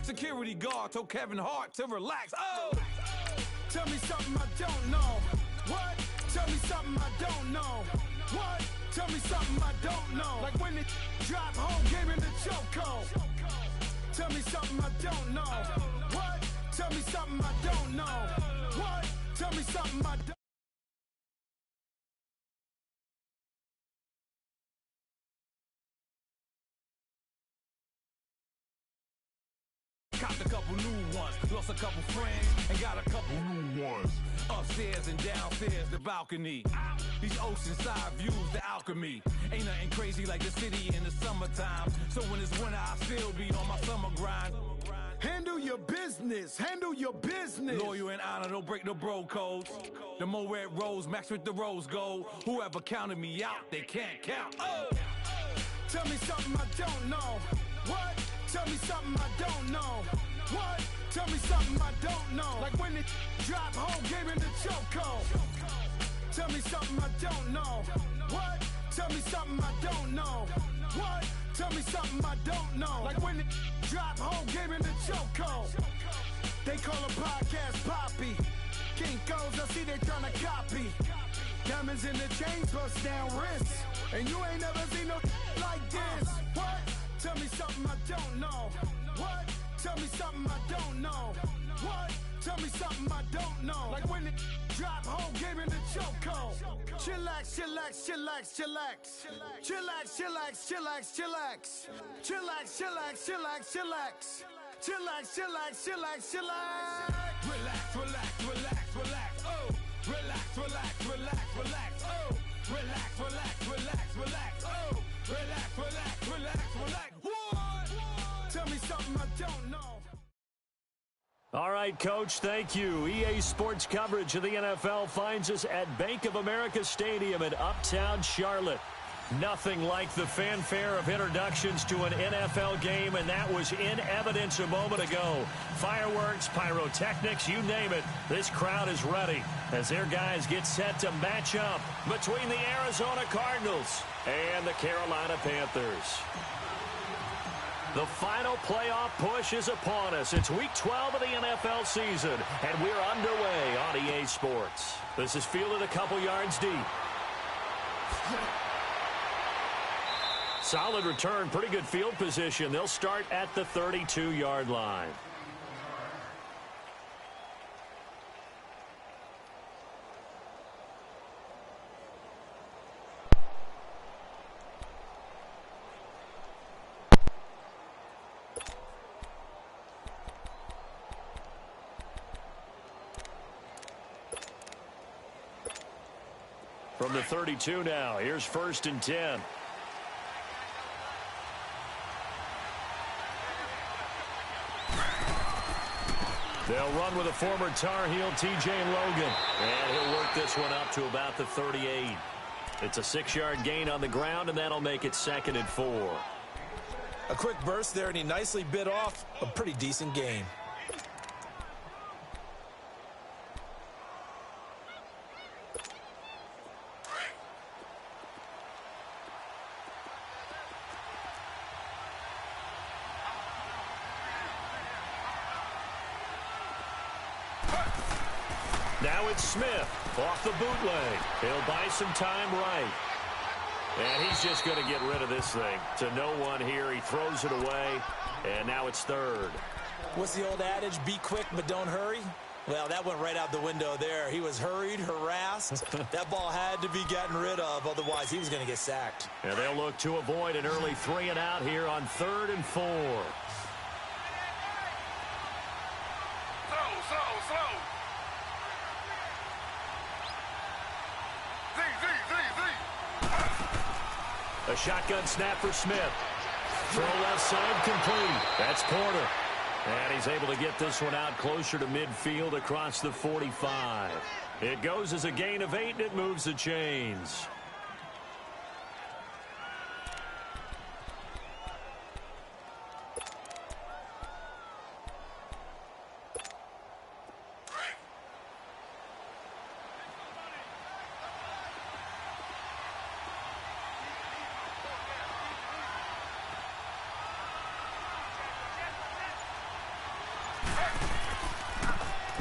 Security guard told Kevin Hart to relax. Oh! Tell me something I don't know. What? Tell me something I don't know. What? Tell me something I don't know. Like when it drop home, game in the chokehold. Tell me something I don't know. What? Tell me something I don't know. What? Tell me something I don't. Copped a couple new ones, lost a couple friends, and got a couple new ones. Upstairs and downstairs, the balcony. These oceanside views, the alchemy. Ain't nothing crazy like the city in the summertime. So when it's winter, I still be on my summer grind. Handle your business, handle your business. Loyal and honor, don't break no bro codes. The more red rose, max with the rose gold. Whoever counted me out, they can't count. Oh! Tell me something I don't know. What? Tell me something I don't know. What? Tell me something I don't know. Like when it drop home, game in the chokehold. Tell me something I don't know. What? Tell me something I don't know. What? Tell me something I don't know. Like when it drop home, game in the chokehold. They call a podcast Poppy. Kinkos, I see they tryna copy. Diamonds in the chains, bust down wrists. And you ain't never seen no like this. What? Tell me something I don't know. What? Tell me something I don't know. What? Tell me something I don't know. Like when it drop home, game in the chokehold. Chillax, chillax, chillax, chillax. Chillax, chillax, chillax, chillax. Chillax, chillax, chillax, chillax. Chillax, chillax, chillax, chillax. Relax, relax, relax, relax. Oh! Relax, relax, relax, relax. Oh! Relax, relax, relax, relax. Oh! Relax, relax, relax, relax. What? Tell me something I don't know. All right, Coach, thank you. EA Sports coverage of the NFL finds us at Bank of America Stadium in Uptown Charlotte. Nothing like the fanfare of introductions to an NFL game, and that was in evidence a moment ago. Fireworks, pyrotechnics, you name it. This crowd is ready as their guys get set to match up between the Arizona Cardinals and the Carolina Panthers. The final playoff push is upon us. It's week 12 of the NFL season, and we're underway on EA Sports. This is fielded a couple yards deep. Solid return, pretty good field position. They'll start at the 32-yard line. From the 32 now, here's 1st and 10. They'll run with a former Tar Heel, T.J. Logan. And he'll work this one up to about the 38. It's a 6-yard gain on the ground, and that'll make it 2nd and 4. A quick burst there, and he nicely bit off a pretty decent gain. Now it's Smith off the bootleg. He'll buy some time right. And he's just going to get rid of this thing. To no one here. He throws it away. And now it's 3rd. What's the old adage? Be quick, but don't hurry. Well, that went right out the window there. He was hurried, harassed. That ball had to be gotten rid of. Otherwise, he was going to get sacked. And they'll look to avoid an early 3 and out here on 3rd and 4. A shotgun snap for Smith. Throw left side complete. That's Porter. And he's able to get this one out closer to midfield across the 45. It goes as a gain of 8, and it moves the chains.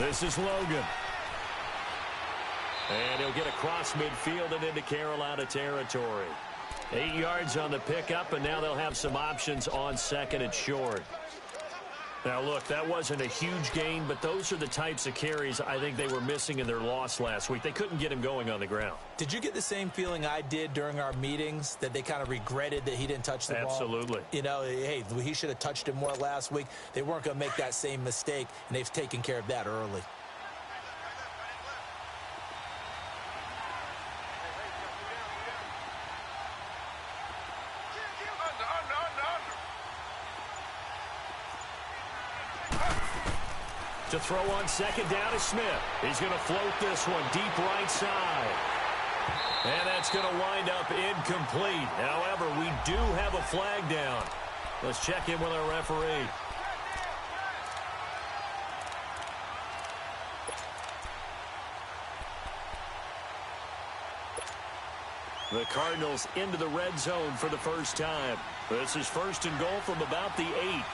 This is Logan. And he'll get across midfield and into Carolina territory. 8 yards on the pickup, and now they'll have some options on second and short. Now, look, that wasn't a huge gain, but those are the types of carries I think they were missing in their loss last week. They couldn't get him going on the ground. Did you get the same feeling I did during our meetings, that they kind of regretted that he didn't touch the ball? Absolutely. You know, hey, he should have touched it more last week. They weren't going to make that same mistake, and they've taken care of that early. To throw on second down is Smith. He's going to float this one deep right side. And that's going to wind up incomplete. However, we do have a flag down. Let's check in with our referee. The Cardinals into the red zone for the first time. This is first and goal from about the 8.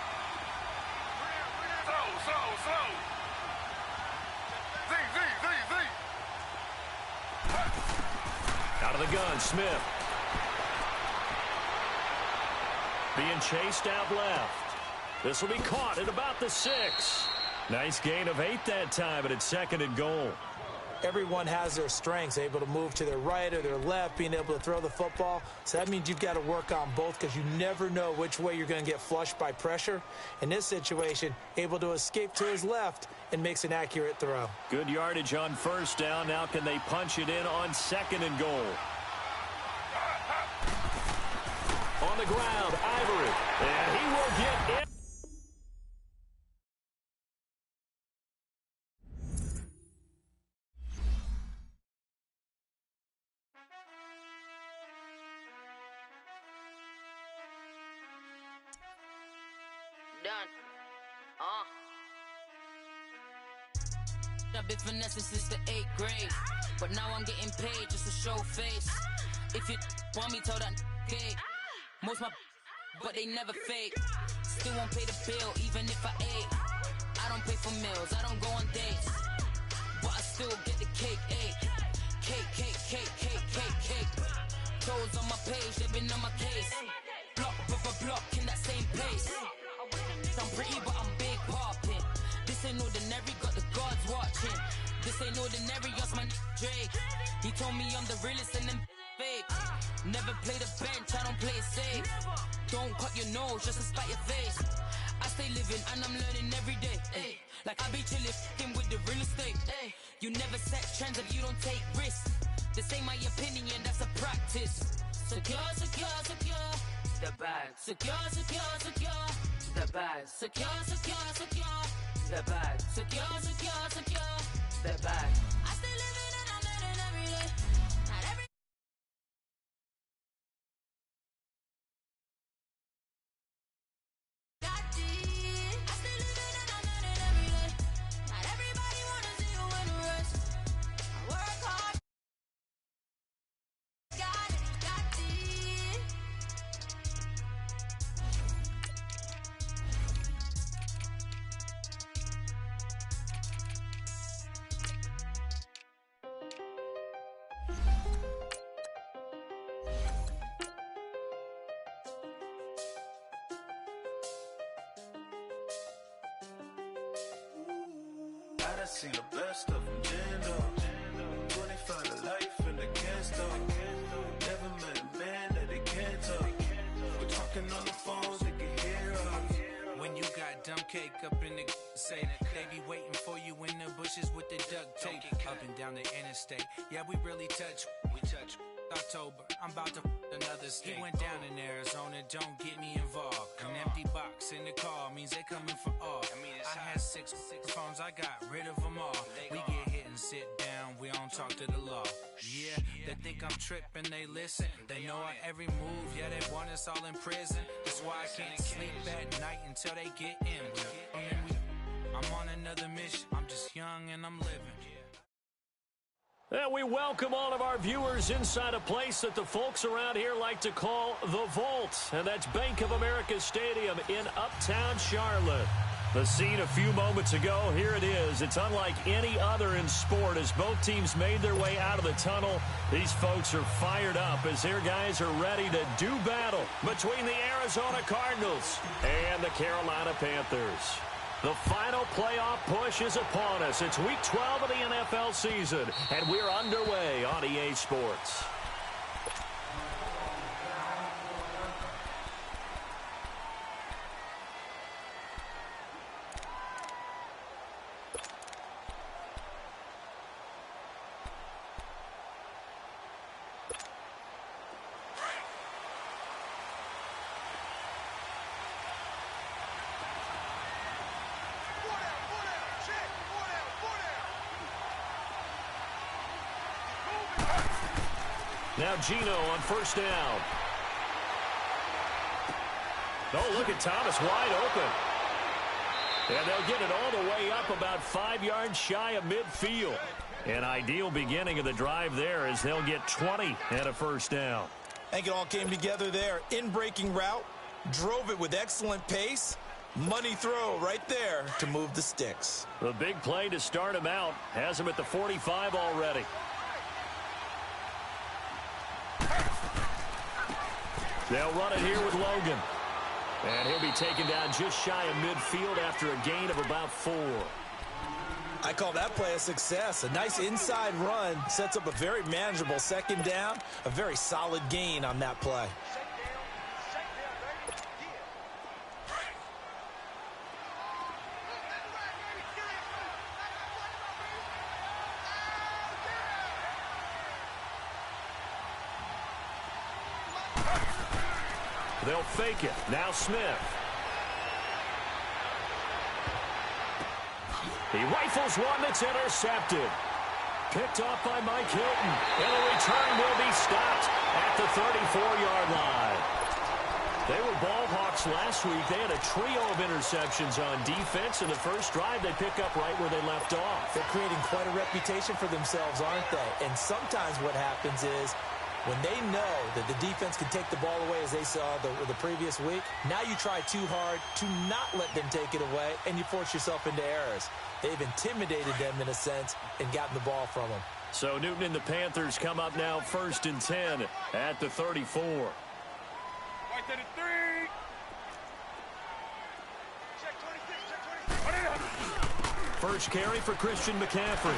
Out of the gun, Smith. Being chased out left. This will be caught at about the 6. Nice gain of 8 that time, but it's second and goal. Everyone has their strengths, able to move to their right or their left, being able to throw the football. So that means you've got to work on both, because you never know which way you're going to get flushed by pressure. In this situation, able to escape to his left and makes an accurate throw. Good yardage on first down. Now can they punch it in on second and goal? On the ground, Ivory. And he will get it. I've been finessing since the 8th grade, but now I'm getting paid just to show face. If you want me, tell that gay. Most my but they never fake. Still won't pay the bill even if I ate. I don't pay for meals, I don't go on dates, but I still get the cake. Cake. Toes on my page, they've been on my case. Block in that same pace. I'm pretty, but I'm big popping. This ain't ordinary, got the gods watching. This ain't ordinary, that's my Drake. He told me I'm the realest and them fake. Never play the bench, I don't play it safe. Don't cut your nose just to spite your face. I stay living and I'm learning every day. Ay. Like I be chillin' with the real estate. Ay. You never set trends if you don't take risks. This ain't my opinion, that's a practice. Secure. The bag. Secure. The bag. Secure. The bag. Secure. The bag. I stay living and I'm learning every day. Not every got this. I stay living and I'm learning every day. Not everybody wanna see you in the rest. I work hard. Got this. I done seen the best of them jammed up. 25 to life and they can't stop. Never met a man that they can't talk. We're talking on the phones, they can hear us. When you got dumb cake up in the say they be waiting for you in the bushes with the duct tape up and down the interstate. Yeah, we really touch. October, I'm about to another state. He went down in Arizona, don't get me involved. An empty box in the car means they coming for all. I had six phones, I got rid of them all. We get hit and sit down, we don't talk to the law. Yeah, they think I'm tripping, they listen. They know our every move, yeah, they want us all in prison. That's why I can't sleep at night until they get in. I'm on another mission, I'm just young and I'm living. And we welcome all of our viewers inside a place that the folks around here like to call the Vault. And that's Bank of America Stadium in Uptown Charlotte. The scene a few moments ago, here it is. It's unlike any other in sport. As both teams made their way out of the tunnel, these folks are fired up as their guys are ready to do battle between the Arizona Cardinals and the Carolina Panthers. The final playoff push is upon us. It's Week 12 of the NFL season, and we're underway on EA Sports. Now Gino on first down. Oh, look at Thomas wide open. And they'll get it all the way up about 5 yards shy of midfield. An ideal beginning of the drive there as they'll get 20 and a first down. I think it all came together there. In-breaking route, drove it with excellent pace. Money throw right there to move the sticks. The big play to start him out has him at the 45 already. They'll run it here with Logan. And he'll be taken down just shy of midfield after a gain of about 4. I call that play a success. A nice inside run sets up a very manageable second down. A very solid gain on that play. They'll fake it. Now Smith. He rifles one that's intercepted. Picked off by Mike Hilton. And the return will be stopped at the 34-yard line. They were ball hawks last week. They had a trio of interceptions on defense. In the first drive, they pick up right where they left off. They're creating quite a reputation for themselves, aren't they? And sometimes what happens is, when they know that the defense can take the ball away, as they saw the previous week, now you try too hard to not let them take it away, and you force yourself into errors. They've intimidated them, in a sense, and gotten the ball from them. So Newton and the Panthers come up now 1st and 10 at the 34. Right to the 3. Check 26, check 26. First carry for Christian McCaffrey.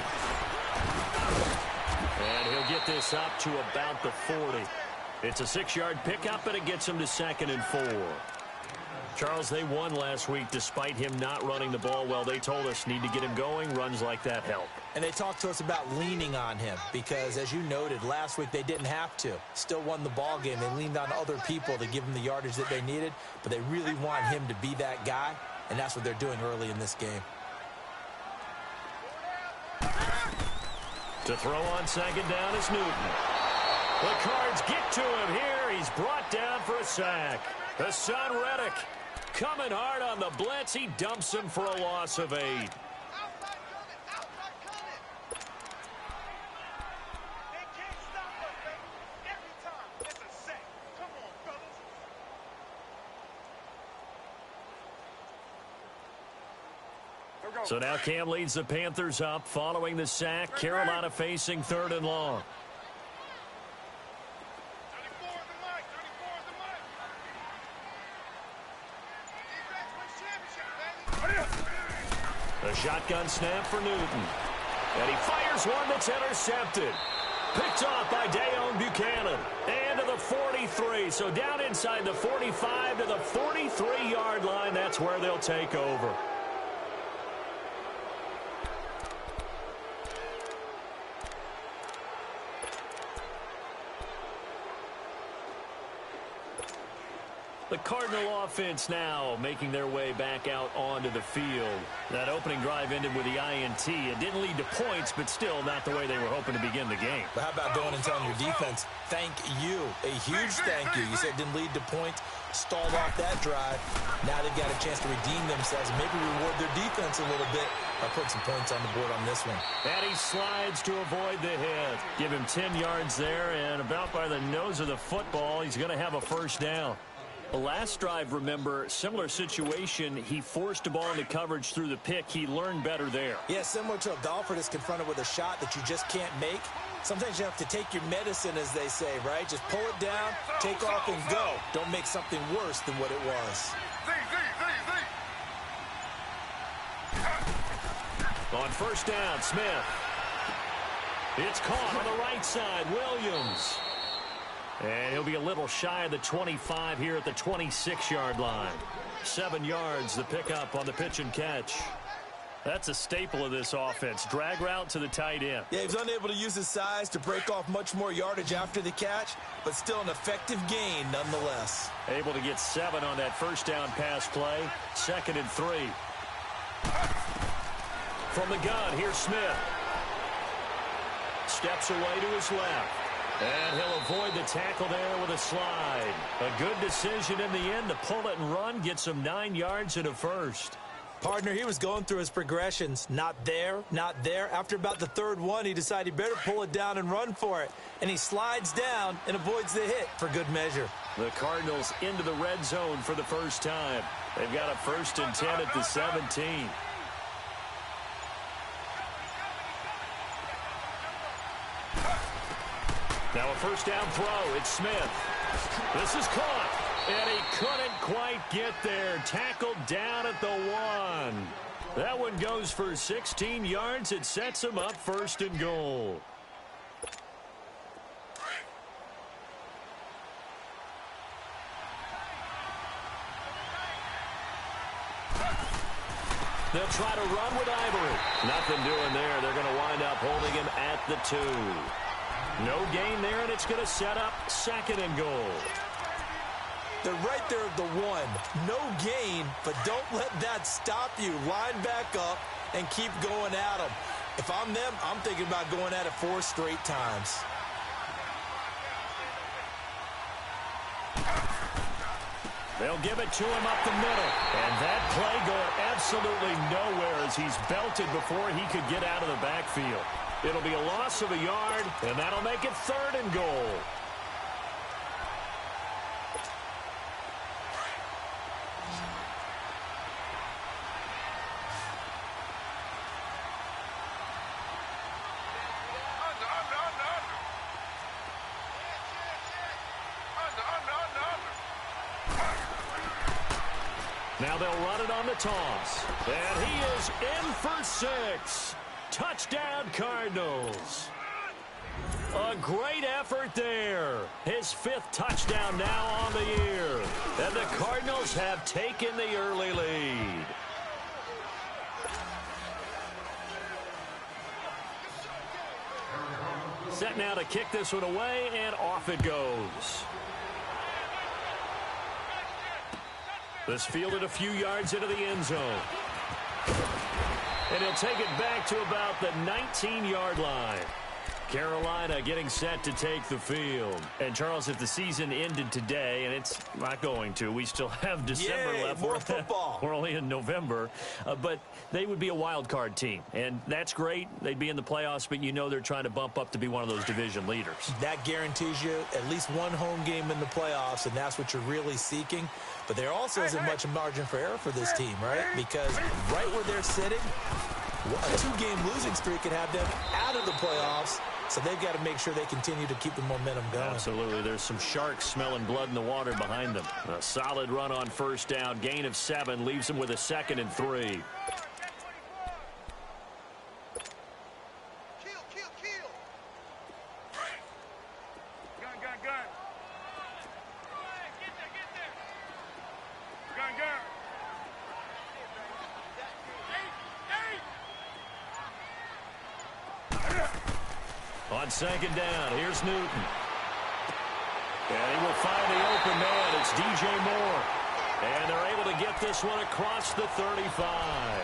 And he'll get this up to about the 40. It's a 6-yard pickup, and it gets him to 2nd and 4. Charles, they won last week despite him not running the ball well. They told us need to get him going. Runs like that help. And they talked to us about leaning on him because, as you noted, last week they didn't have to. Still won the ball game. They leaned on other people to give them the yardage that they needed, but they really want him to be that guy, and that's what they're doing early in this game. To throw on 2nd down is Newton. The Cards get to him here. He's brought down for a sack. Hassan Reddick coming hard on the blitz. He dumps him for a loss of 8. So now Cam leads the Panthers up following the sack. Carolina facing 3rd and long. 34 is the mic. A shotgun snap for Newton. And he fires one that's intercepted. Picked off by Dayon Buchanan. And to the 43. So down inside the 45 to the 43-yard line. That's where they'll take over. The Cardinal offense now making their way back out onto the field. That opening drive ended with the INT. It didn't lead to points, but still not the way they were hoping to begin the game. But how about going and telling your defense, thank you, a huge thank you. You said it didn't lead to points, stalled off that drive. Now they've got a chance to redeem themselves and maybe reward their defense a little bit by putting some points on the board on this one. And he slides to avoid the hit. Give him 10 yards there, and about by the nose of the football, he's going to have a first down. The last drive, remember, similar situation. He forced a ball into coverage through the pick. He learned better there. Yeah, similar to a golfer that's confronted with a shot that you just can't make. Sometimes you have to take your medicine, as they say, right? Just pull it down, take off, and go. Don't make something worse than what it was. On first down, Smith. It's caught on the right side, Williams. And he'll be a little shy of the 25 here at the 26-yard line. 7 yards, the pickup on the pitch and catch. That's a staple of this offense. Drag route to the tight end. Yeah, he was unable to use his size to break off much more yardage after the catch, but still an effective gain nonetheless. Able to get 7 on that first down pass play. 2nd and 3. From the gun, here's Smith. Steps away to his left. And he'll avoid the tackle there with a slide. A good decision in the end to pull it and run, get some 9 yards and a first. Partner, he was going through his progressions. Not there, not there. After about the 3rd one, he decided he better pull it down and run for it. And he slides down and avoids the hit for good measure. The Cardinals into the red zone for the first time. They've got a 1st and 10 at the 17. Now a first down throw. It's Smith. This is caught. And he couldn't quite get there. Tackled down at the 1. That one goes for 16 yards. It sets him up 1st and goal. They'll try to run with Ivory. Nothing doing there. They're going to wind up holding him at the 2. No gain there, and it's going to set up 2nd and goal. They're right there at the 1. No gain, but don't let that stop you. Line back up and keep going at them. If I'm them, I'm thinking about going at it 4 straight times. They'll give it to him up the middle. And that play going absolutely nowhere as he's belted before he could get out of the backfield. It'll be a loss of a yard, and that'll make it 3rd and goal. Now they'll run it on the toss. And he is in for 6. Touchdown, Cardinals. A great effort there. His 5th touchdown now on the year. And the Cardinals have taken the early lead. Set now to kick this one away, and off it goes. This fielded a few yards into the end zone. And he'll take it back to about the 19-yard line. Carolina getting set to take the field. And, Charles, if the season ended today, and it's not going to, we still have December left. More football. We're only in November. But they would be a wild card team. And that's great. They'd be in the playoffs, but you know they're trying to bump up to be one of those division leaders. That guarantees you at least one home game in the playoffs, and that's what you're really seeking. But there also isn't much margin for error for this team, right? Because right where they're sitting, a 2-game losing streak could have them out of the playoffs. So they've got to make sure they continue to keep the momentum going. Absolutely. There's some sharks smelling blood in the water behind them. A solid run on first down. Gain of 7 leaves them with a 2nd and 3. On 2nd down, here's Newton. And he will find the open man. It's DJ Moore. And they're able to get this one across the 35.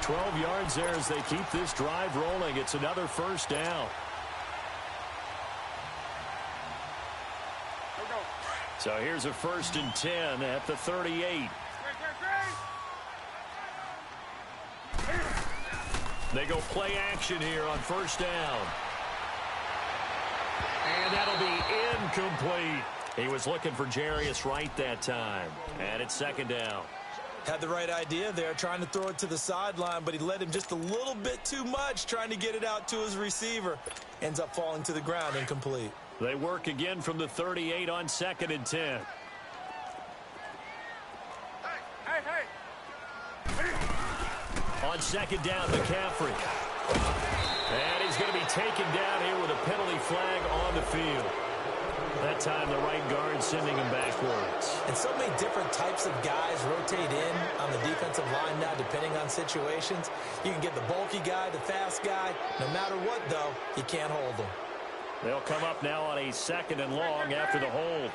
12 yards there as they keep this drive rolling. It's another first down. So here's a 1st and 10 at the 38. They go play action here on first down. And that'll be incomplete. He was looking for Jarius Wright that time. And it's second down. Had the right idea there, trying to throw it to the sideline, but he led him just a little bit too much, trying to get it out to his receiver. Ends up falling to the ground, incomplete. They work again from the 38 on 2nd and 10. On 2nd down, McCaffrey. And he's going to be taken down here with a penalty flag on the field. That time the right guard sending him backwards. And so many different types of guys rotate in on the defensive line now, depending on situations. You can get the bulky guy, the fast guy. No matter what, though, you can't hold them. They'll come up now on a 2nd and long after the hold.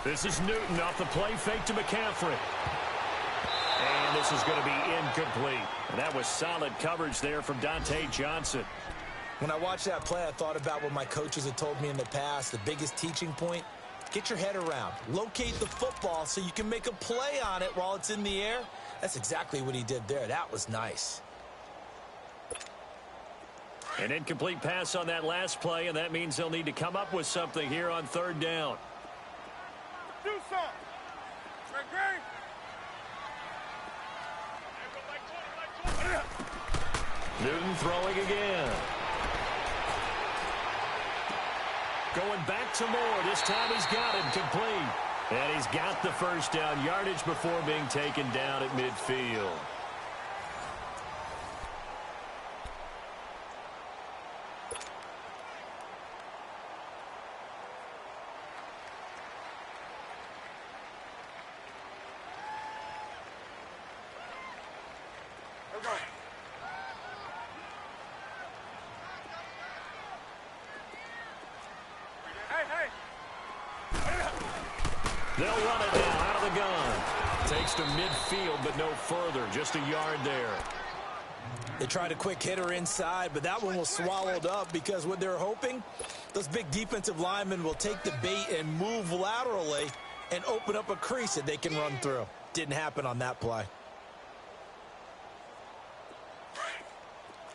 This is Newton off the play fake to McCaffrey. And this is going to be incomplete. And that was solid coverage there from Dante Johnson. When I watched that play, I thought about what my coaches had told me in the past. The biggest teaching point, get your head around. Locate the football so you can make a play on it while it's in the air. That's exactly what he did there. That was nice. An incomplete pass on that last play, and that means they'll need to come up with something here on 3rd down. Do something. Newton throwing again. Going back to Moore. This time he's got it complete. And he's got the first down yardage before being taken down at midfield. They'll run it now out of the gun. Takes to midfield, but no further. Just a yard there. They tried a quick hitter inside, but that one was swallowed up because what they're hoping, those big defensive linemen will take the bait and move laterally and open up a crease that they can run through. Didn't happen on that play.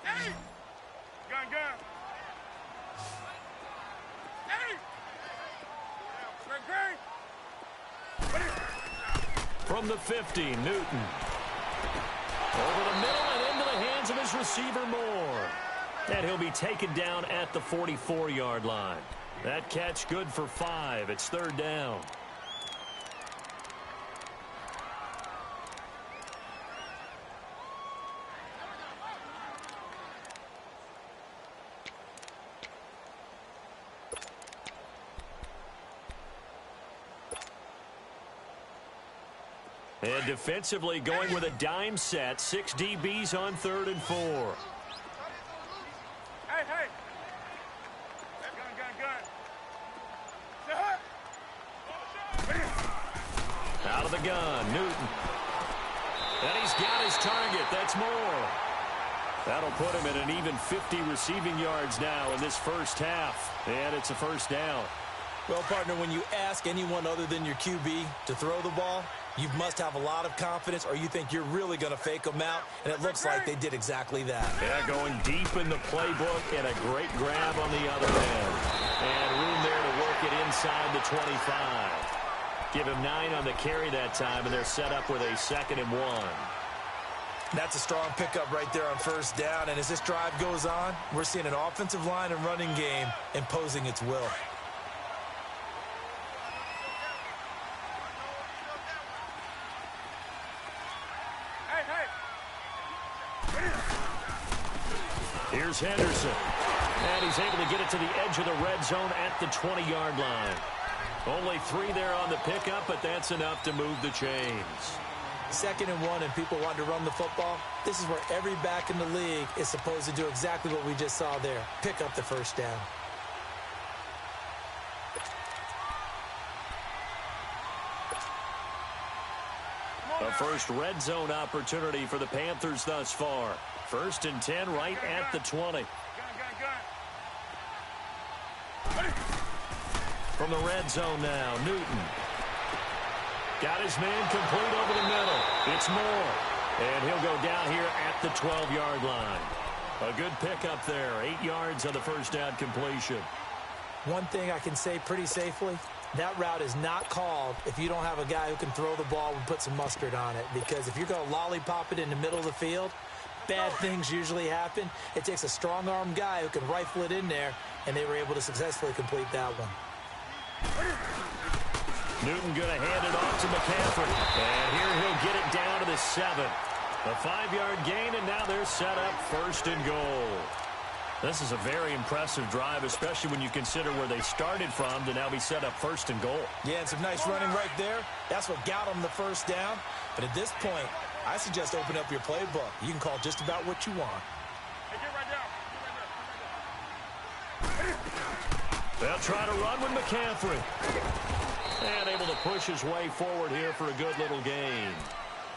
Hey! Gun. Hey! From the 50, Newton. Over the middle and into the hands of his receiver, Moore. And he'll be taken down at the 44-yard line. That catch good for 5. It's 3rd down. And defensively going with a dime set. 6 DBs on 3rd and 4. Hey! Gun. Out of the gun, Newton. And he's got his target. That's Moore. That'll put him at an even 50 receiving yards now in this first half. And it's a first down. Well, partner, when you ask anyone other than your QB to throw the ball, you must have a lot of confidence, or you think you're really going to fake them out, and it looks like they did exactly that. Yeah, going deep in the playbook, and a great grab on the other end. And room there to work it inside the 25. Give him 9 on the carry that time, and they're set up with a 2nd and 1. That's a strong pickup right there on 1st down, and as this drive goes on, we're seeing an offensive line and running game imposing its will. Here's Henderson. And he's able to get it to the edge of the red zone at the 20-yard line. Only 3 there on the pickup, but that's enough to move the chains. 2nd and 1, and people want to run the football. This is where every back in the league is supposed to do exactly what we just saw there. Pick up the first down. A first red zone opportunity for the Panthers thus far. 1st and 10 right at the 20. From the red zone now, Newton. Got his man complete over the middle. It's Moore. And he'll go down here at the 12-yard line. A good pickup there. 8 yards on the first down completion. One thing I can say pretty safely, that route is not called if you don't have a guy who can throw the ball and put some mustard on it. Because if you're going to lollipop it in the middle of the field, bad things usually happen. It takes a strong-armed guy who can rifle it in there, and they were able to successfully complete that one. Newton going to hand it off to McCaffrey. And here he'll get it down to the 7. A 5-yard gain, and now they're set up 1st and goal. This is a very impressive drive, especially when you consider where they started from to now be set up 1st and goal. Yeah, and some nice running right there. That's what got them the first down. But at this point, I suggest open up your playbook. You can call just about what you want. They'll try to run with McCaffrey. And able to push his way forward here for a good little gain.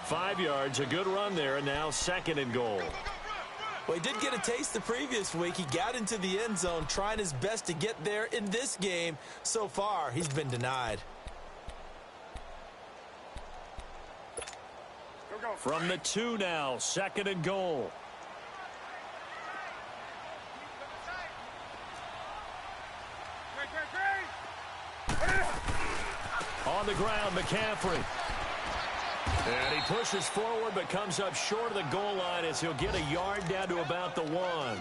5 yards, a good run there, and now 2nd and goal. Well, he did get a taste the previous week. He got into the end zone, trying his best to get there in this game. So far, he's been denied. From the 2 now, 2nd and goal. On the ground, McCaffrey. And he pushes forward but comes up short of the goal line as he'll get a yard down to about the 1.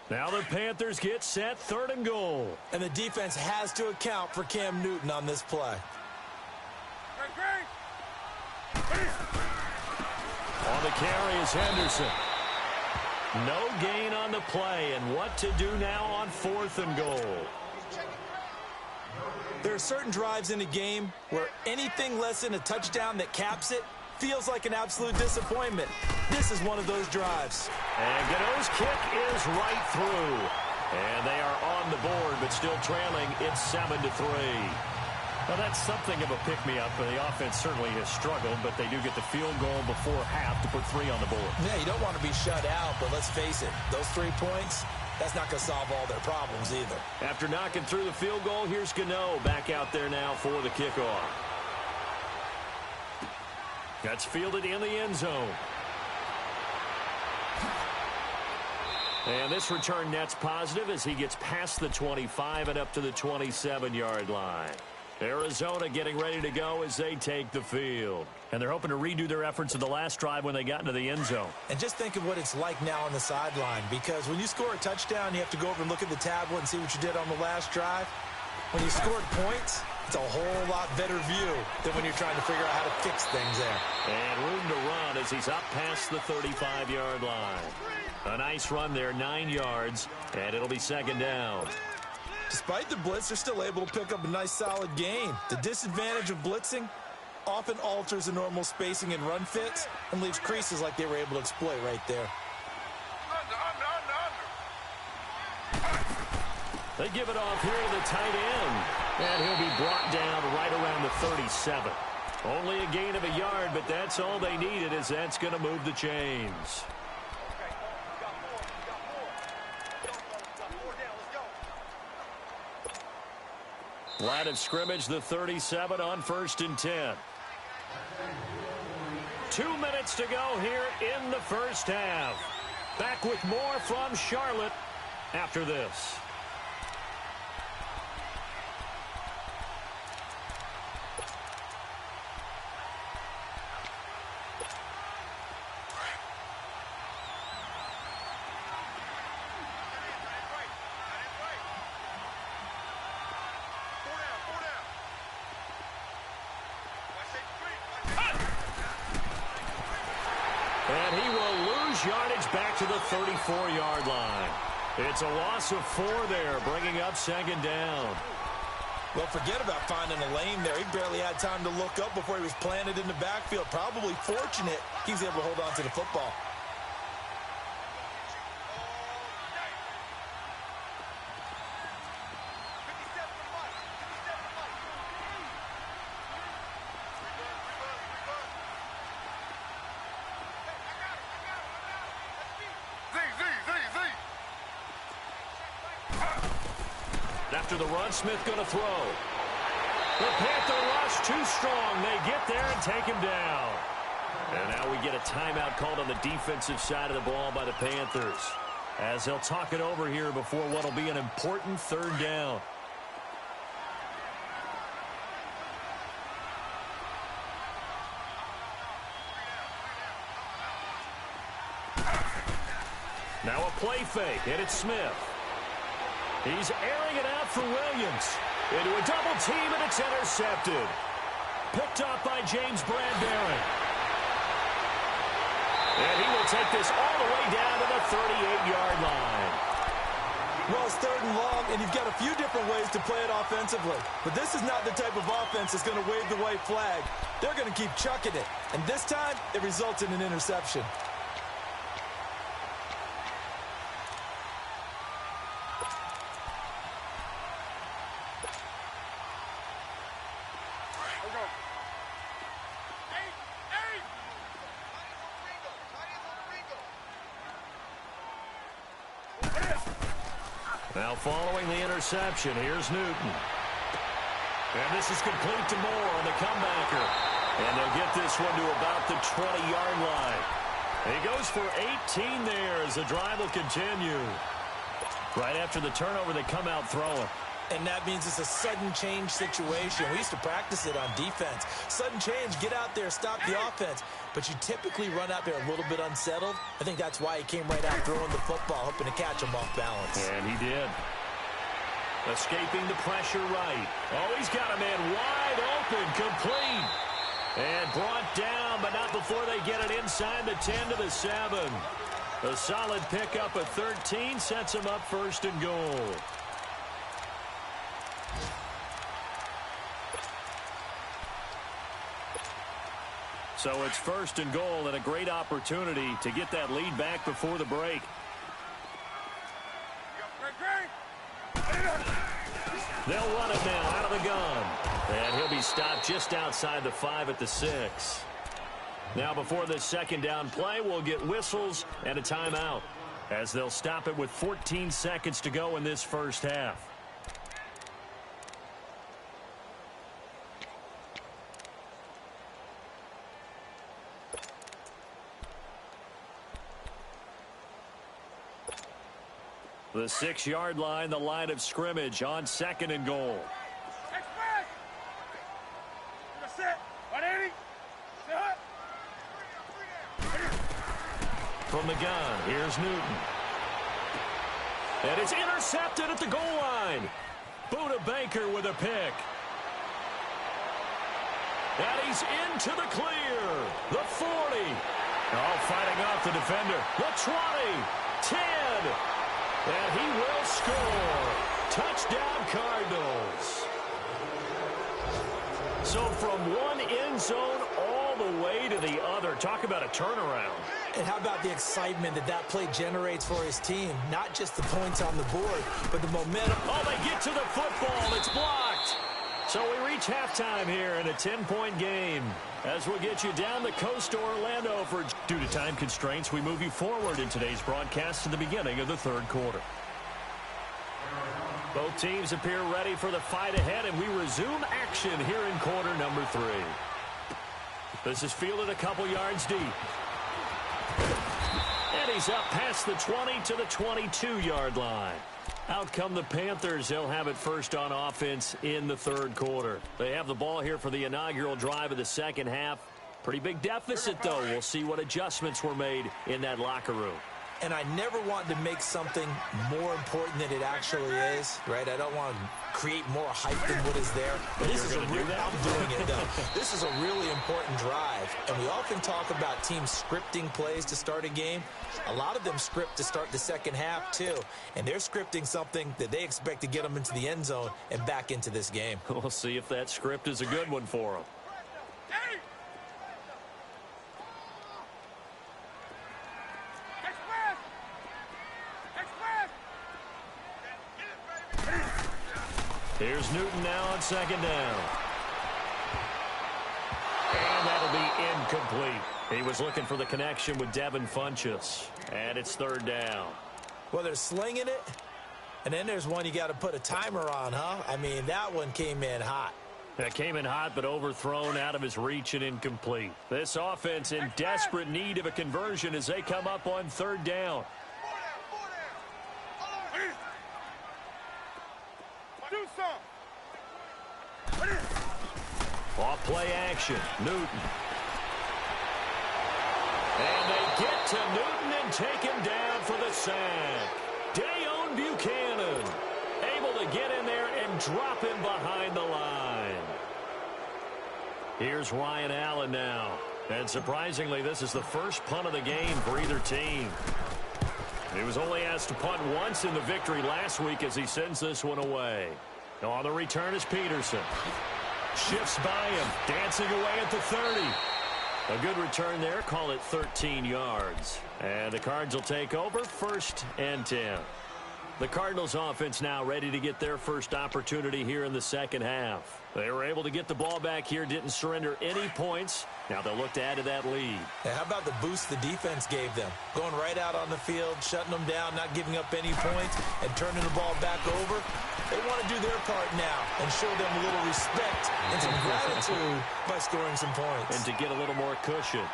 Now the Panthers get set, 3rd and goal. And the defense has to account for Cam Newton on this play. On the carry is Henderson. No gain on the play, and what to do now on 4th and goal. There are certain drives in a game where anything less than a touchdown that caps it feels like an absolute disappointment. This is one of those drives. And Gano's kick is right through. And they are on the board, but still trailing. It's 7-3. Well, that's something of a pick-me-up. The offense certainly has struggled, but they do get the field goal before half to put 3 on the board. Yeah, you don't want to be shut out, but let's face it, those 3 points, that's not going to solve all their problems either. After knocking through the field goal, here's Gano back out there now for the kickoff. That's fielded in the end zone. And this return net's positive as he gets past the 25 and up to the 27-yard line. Arizona getting ready to go as they take the field. And they're hoping to redo their efforts in the last drive when they got into the end zone. And just think of what it's like now on the sideline, because when you score a touchdown, you have to go over and look at the tablet and see what you did on the last drive. When you scored points, it's a whole lot better view than when you're trying to figure out how to fix things there. And room to run as he's up past the 35-yard line. A nice run there, 9 yards, and it'll be 2nd down. Despite the blitz, they're still able to pick up a nice solid gain. The disadvantage of blitzing often alters the normal spacing and run fits and leaves creases like they were able to exploit right there. They give it off here to the tight end. And he'll be brought down right around the 37. Only a gain of a yard, but that's all they needed, as that's going to move the chains. Line of scrimmage, the 37 on 1st and 10. 2 minutes to go here in the first half. Back with more from Charlotte after this. And he will lose yardage back to the 34-yard line. It's a loss of 4 there, bringing up 2nd down. Well, forget about finding a lane there. He barely had time to look up before he was planted in the backfield. Probably fortunate he was able to hold on to the football. after the run. Smith going to throw. The Panther rush too strong. They get there and take him down. And now we get a timeout called on the defensive side of the ball by the Panthers, as they'll talk it over here before what will be an important third down. Now a play fake, and it's Smith. He's airing it out for Williams. Into a double team, and it's intercepted. Picked up by James Bradbury. And he will take this all the way down to the 38-yard line. Well, it's 3rd and long, and you've got a few different ways to play it offensively. But this is not the type of offense that's going to wave the white flag. They're going to keep chucking it. And this time, it results in an interception. Now following the interception, here's Newton. And this is complete to Moore on the comebacker. And they'll get this one to about the 20-yard line. He goes for 18 there as the drive will continue. Right after the turnover, they come out throwing. And that means it's a sudden change situation. We used to practice it on defense. Sudden change, get out there, stop the offense. But you typically run out there a little bit unsettled. I think that's why he came right out throwing the football, hoping to catch him off balance. And he did. Escaping the pressure right. Oh, he's got a man wide open, complete. And brought down, but not before they get it inside the 10 to the 7. A solid pickup at 13 sets him up 1st and goal. So it's 1st and goal and a great opportunity to get that lead back before the break. They'll run it now out of the gun. And he'll be stopped just outside the 5 at the 6. Now before this 2nd down play, we'll get whistles and a timeout, as they'll stop it with 14 seconds to go in this 1st half. The 6-yard line, the line of scrimmage on 2nd and goal. From the gun, here's Newton. And it's intercepted at the goal line. Buda Baker with a pick. And he's into the clear. The 40. Oh, fighting off the defender. The 20. 10. And he will score. Touchdown, Cardinals. So from one end zone all the way to the other. Talk about a turnaround. And how about the excitement that that play generates for his team? Not just the points on the board, but the momentum. Oh, they get to the football. It's blocked. So we reach halftime here in a 10-point game. As we'll get you down the coast to Orlando for, due to time constraints, we move you forward in today's broadcast to the beginning of the 3rd quarter. Both teams appear ready for the fight ahead, and we resume action here in quarter number 3. This is fielded a couple yards deep. And he's up past the 20 to the 22-yard line. Out come the Panthers. They'll have it first on offense in the 3rd quarter. They have the ball here for the inaugural drive of the 2nd half. Pretty big deficit, though. We'll see what adjustments were made in that locker room. And I never want to make something more important than it actually is, right? I don't want to create more hype than what is there. But this is I'm doing it, though. This is a really important drive. And we often talk about teams scripting plays to start a game. A lot of them script to start the 2nd half, too. And they're scripting something that they expect to get them into the end zone and back into this game. We'll see if that script is a good one for them. Here's Newton now on 2nd down. And that'll be incomplete. He was looking for the connection with Devin Funchess. And it's 3rd down. Well, they're slinging it, And then there's one you got to put a timer on, huh? I mean, that one came in hot. That came in hot, but overthrown, out of his reach, and incomplete. This offense in desperate need of a conversion as they come up on third down. Off play action, Newton. And they get to Newton and take him down for the sack. Dayon Buchanan able to get in there and drop him behind the line. Here's Ryan Allen now. And surprisingly, this is the first punt of the game for either team. He was only asked to punt once in the victory last week as he sends this one away. On the return is Peterson. Shifts by him, dancing away at the 30. A good return there, call it 13 yards. And the Cards will take over, 1st and 10. The Cardinals offense now ready to get their first opportunity here in the second half. They were able to get the ball back here, didn't surrender any points. Now they'll look to add to that lead. Hey, how about the boost the defense gave them? Going right out on the field, shutting them down, not giving up any points, and turning the ball back over. They want to do their part now and show them a little respect and some gratitude by scoring some points. And to get a little more cushion.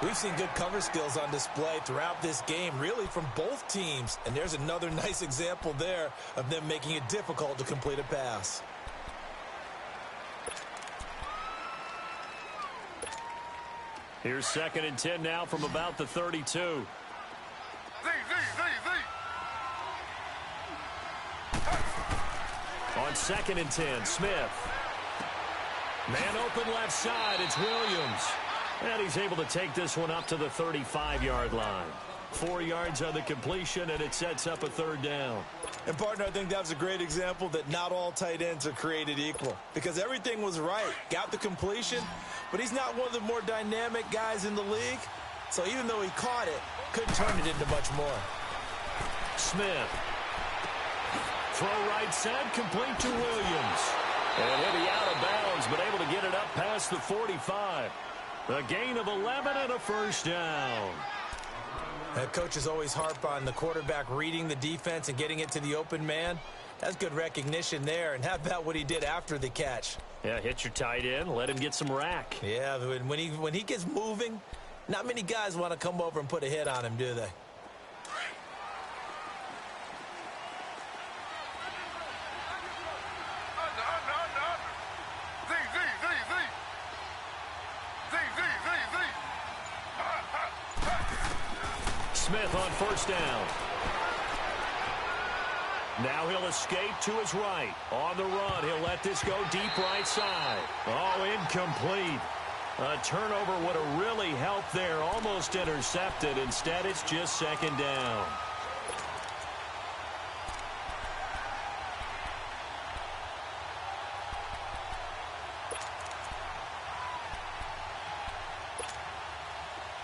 We've seen good cover skills on display throughout this game, really from both teams. And there's another nice example there of them making it difficult to complete a pass. Here's 2nd and 10 now from about the 32. On 2nd and 10, Smith. Man open left side, it's Williams. And he's able to take this one up to the 35-yard line. 4 yards on the completion, and it sets up a 3rd down. And, partner, I think that was a great example that not all tight ends are created equal. Because everything was right. Got the completion, but he's not one of the more dynamic guys in the league. So even though he caught it, couldn't turn it into much more. Smith. Throw right side, complete to Williams. And he'll be out of bounds, but able to get it up past the 45. A gain of 11 and a 1st down. That coaches always harp on the quarterback reading the defense and getting it to the open man. That's good recognition there. And how about what he did after the catch? Yeah, hit your tight end, let him get some rack. Yeah, when he gets moving, not many guys want to come over and put a hit on him, do they? Smith on 1st down. Now he'll escape to his right. On the run, he'll let this go deep right side. Oh, incomplete. A turnover would have really helped there. Almost intercepted. Instead, it's just 2nd down.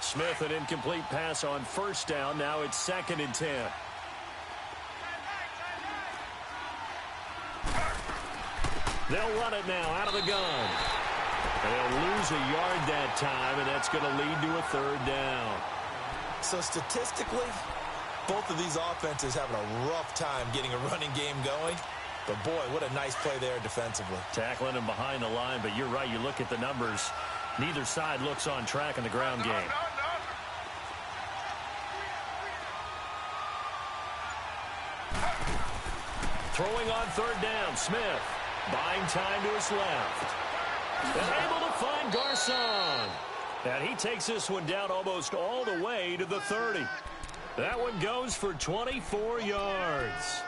Smith, an incomplete pass on 1st down. Now it's 2nd and 10. They'll run it now out of the gun. They'll lose a yard that time, and that's going to lead to a 3rd down. So statistically, both of these offenses having a rough time getting a running game going. But, boy, what a nice play there defensively. Tackling him behind the line, but you're right. You look at the numbers. Neither side looks on track in the ground game. Throwing on 3rd down, Smith. Buying time to his left. And able to find Garcon. And he takes this one down almost all the way to the 30. That one goes for 24 yards.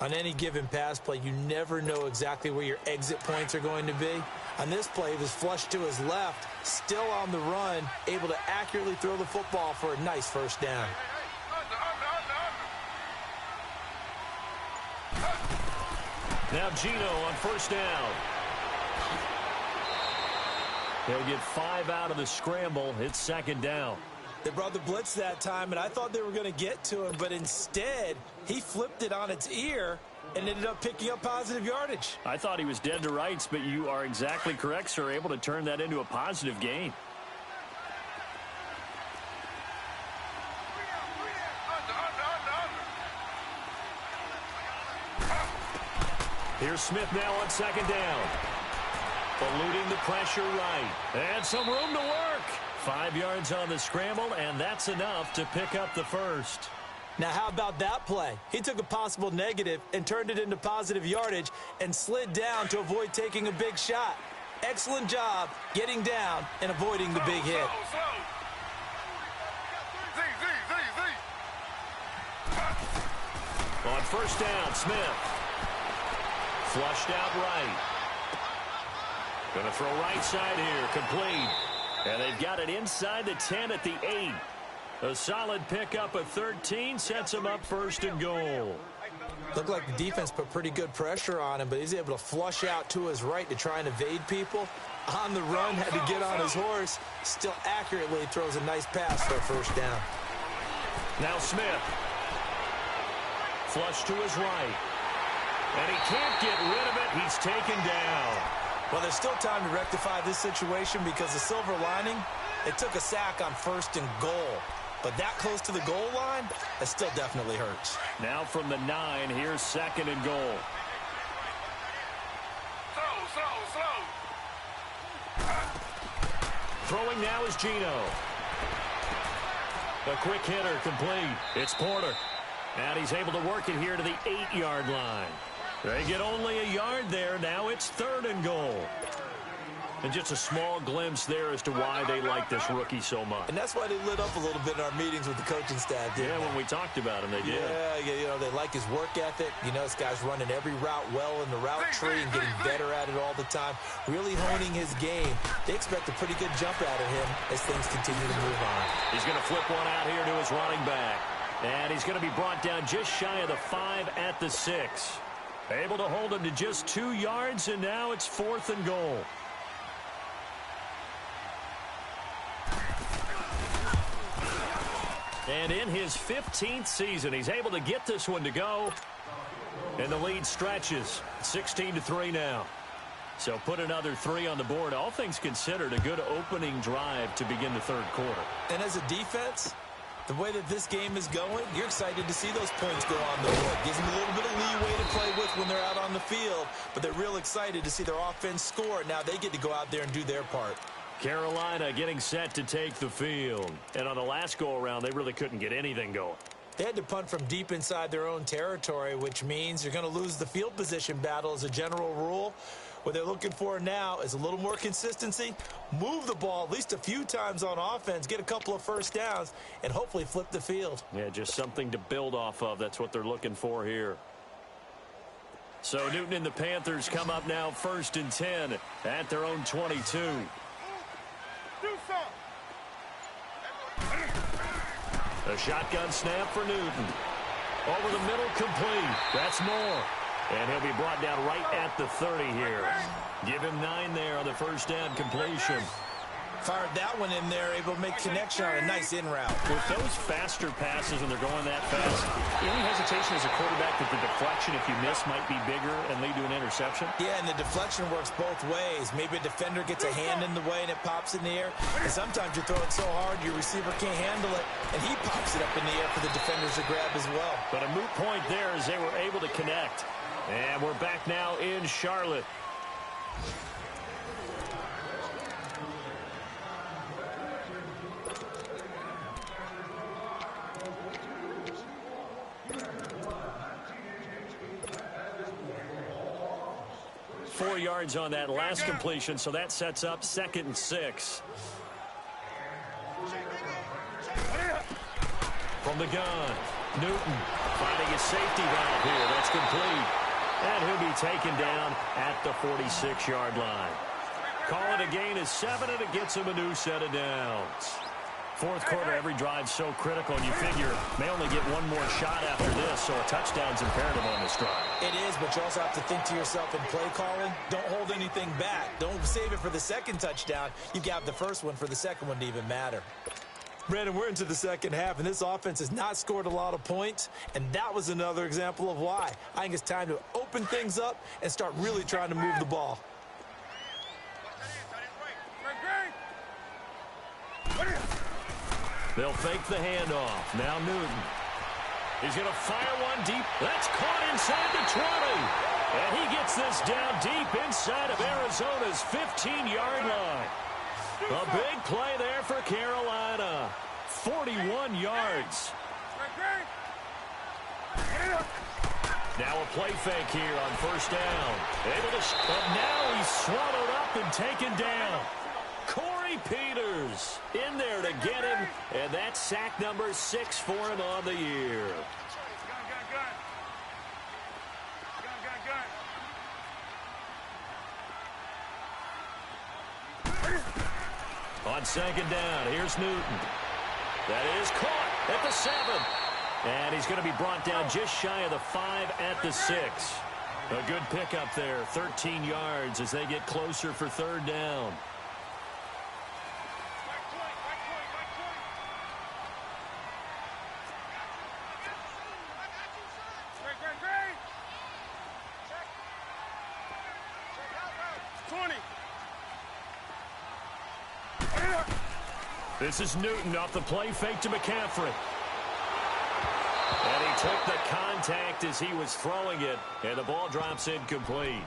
On any given pass play, you never know exactly where your exit points are going to be. On this play, he was flushed to his left, still on the run, able to accurately throw the football for a nice 1st down. Now Gino on 1st down. They'll get 5 out of the scramble. It's 2nd down. They brought the blitz that time, and I thought they were going to get to him, but instead, he flipped it on its ear and ended up picking up positive yardage. I thought he was dead to rights, but you are exactly correct, sir. Able to turn that into a positive gain. Here's Smith now on second down. Eluding the pressure right. And some room to work. 5 yards on the scramble, and that's enough to pick up the first. Now, how about that play? He took a possible negative and turned it into positive yardage and slid down to avoid taking a big shot. Excellent job getting down and avoiding the big hit. On first down, Smith. Flushed out right. Going to throw right side here, complete. And they've got it inside the 10 at the 8. A solid pickup of 13 sets him up first and goal. Looked like the defense put pretty good pressure on him, but he's able to flush out to his right to try and evade people. On the run, had to get on his horse. Still accurately throws a nice pass for a first down. Now Smith. Flush to his right. And he can't get rid of it. He's taken down. Well, there's still time to rectify this situation because the silver lining, it took a sack on first and goal. But that close to the goal line, that still definitely hurts. Now from the 9, here's second and goal. Throwing now is Gino. A quick hitter, complete. It's Porter. And he's able to work it here to the 8-yard line. They get only a yard there. Now it's third and goal. And just a small glimpse there as to why they like this rookie so much. And that's why they lit up a little bit in our meetings with the coaching staff. Yeah, when we talked about him, they did. Yeah, you know, they like his work ethic. You know, this guy's running every route well in the route tree and getting better at it all the time. Really honing his game. They expect a pretty good jump out of him as things continue to move on. He's going to flip one out here to his running back. And he's going to be brought down just shy of the 5 at the 6. Able to hold him to just 2 yards, and now it's fourth and goal. And in his 15th season, he's able to get this one to go. And the lead stretches. 16-3 now. So put another 3 on the board. All things considered, a good opening drive to begin the third quarter. And as a defense, the way that this game is going, you're excited to see those points go on the board. Gives them a little bit of leeway to play with when they're out on the field, but they're real excited to see their offense score. Now they get to go out there and do their part. Carolina getting set to take the field. And on the last go-around, they really couldn't get anything going. They had to punt from deep inside their own territory, which means you're going to lose the field position battle as a general rule. What they're looking for now is a little more consistency, move the ball at least a few times on offense, get a couple of first downs, and hopefully flip the field. Yeah, just something to build off of. That's what they're looking for here. So Newton and the Panthers come up now first and 10 at their own 22. A shotgun snap for Newton. Over the middle, complete. That's Moore. And he'll be brought down right at the 30 here. Give him 9 there on the first down completion. Fired that one in there, able to make connection on a nice in route. With those faster passes and they're going that fast, any hesitation as a quarterback that the deflection, if you miss, might be bigger and lead to an interception? Yeah, and the deflection works both ways. Maybe a defender gets a hand in the way and it pops in the air. And sometimes you throw it so hard your receiver can't handle it, and he pops it up in the air for the defenders to grab as well. But a moot point there as they were able to connect. And we're back now in Charlotte. Four yards on that last completion, so that sets up 2nd and 6. From the gun, Newton finding his safety valve here. That's complete. And he'll be taken down at the 46-yard line. Call it a gain of 7, and it gets him a new set of downs. Fourth quarter, every drive so critical, and you figure may only get one more shot after this, so a touchdown's imperative on this drive. It is, but you also have to think to yourself in play calling, don't hold anything back. Don't save it for the second touchdown. You got the first one for the second one to even matter. Brandon, we're into the second half, and this offense has not scored a lot of points, and that was another example of why. I think it's time to open things up and start really trying to move the ball. They'll fake the handoff. Now Newton. He's going to fire one deep. That's caught inside the 20. And he gets this down deep inside of Arizona's 15-yard line. A big play there for Carolina. 41 yards. Now a play fake here on first down. But now he's swallowed up and taken down. Corey Peters in there to get him, and that's sack number 6 for him on the year. On second down, here's Newton. That is caught at the 7. And he's going to be brought down just shy of the 5 at the 6. A good pickup there, 13 yards as they get closer for third down. This is Newton off the play fake to McCaffrey. And he took the contact as he was throwing it, and the ball drops incomplete.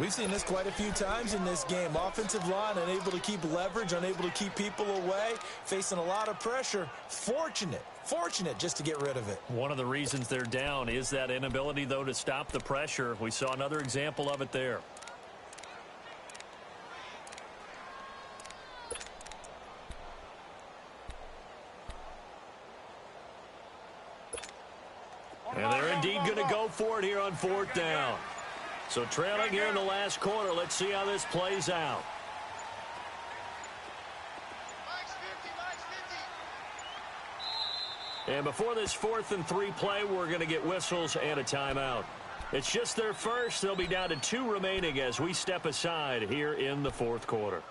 We've seen this quite a few times in this game. Offensive line unable to keep leverage, unable to keep people away, facing a lot of pressure. Fortunate just to get rid of it. One of the reasons they're down is that inability, though, to stop the pressure. We saw another example of it there. And they're indeed going to go for it here on fourth down. So trailing here in the last quarter. Let's see how this plays out. And before this 4th and 3 play, we're going to get whistles and a timeout. It's just their first. They'll be down to 2 remaining as we step aside here in the fourth quarter.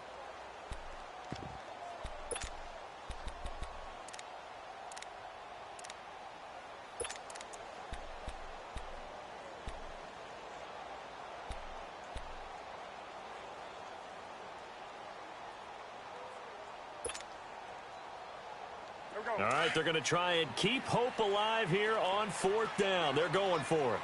All right, they're going to try and keep hope alive here on fourth down. They're going for it.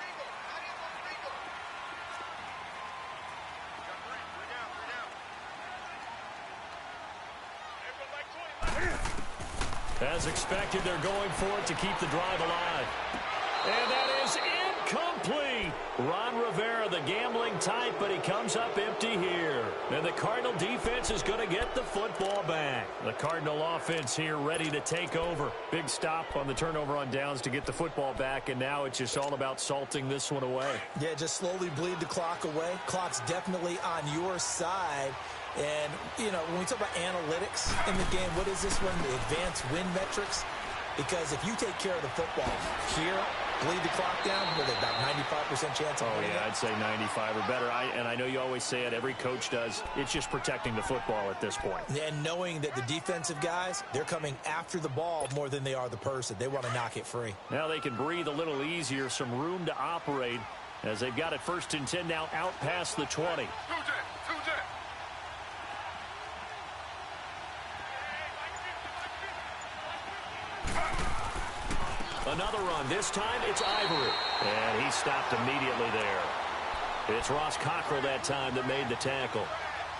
As expected, they're going for it to keep the drive alive. And that is incomplete. Ron Rivera, the gambling type, but he comes up empty here. And the Cardinal defense is going to get the football back. The Cardinal offense here ready to take over. Big stop on the turnover on downs to get the football back, and now it's just all about salting this one away. Yeah, just slowly bleed the clock away. Clock's definitely on your side. And, you know, when we talk about analytics in the game, what is this one? The advanced win metrics? Because if you take care of the football here, bleed the clock down, with about 95% chance of winning. Yeah, I'd say 95 or better. And I know you always say it, every coach does. It's just protecting the football at this point. And knowing that the defensive guys, they're coming after the ball more than they are the person. They want to knock it free. Now they can breathe a little easier, some room to operate as they've got it 1st and 10 now out past the 20. Another run. This time it's Ivory. And he stopped immediately there. It's Ross Cockrell that time that made the tackle.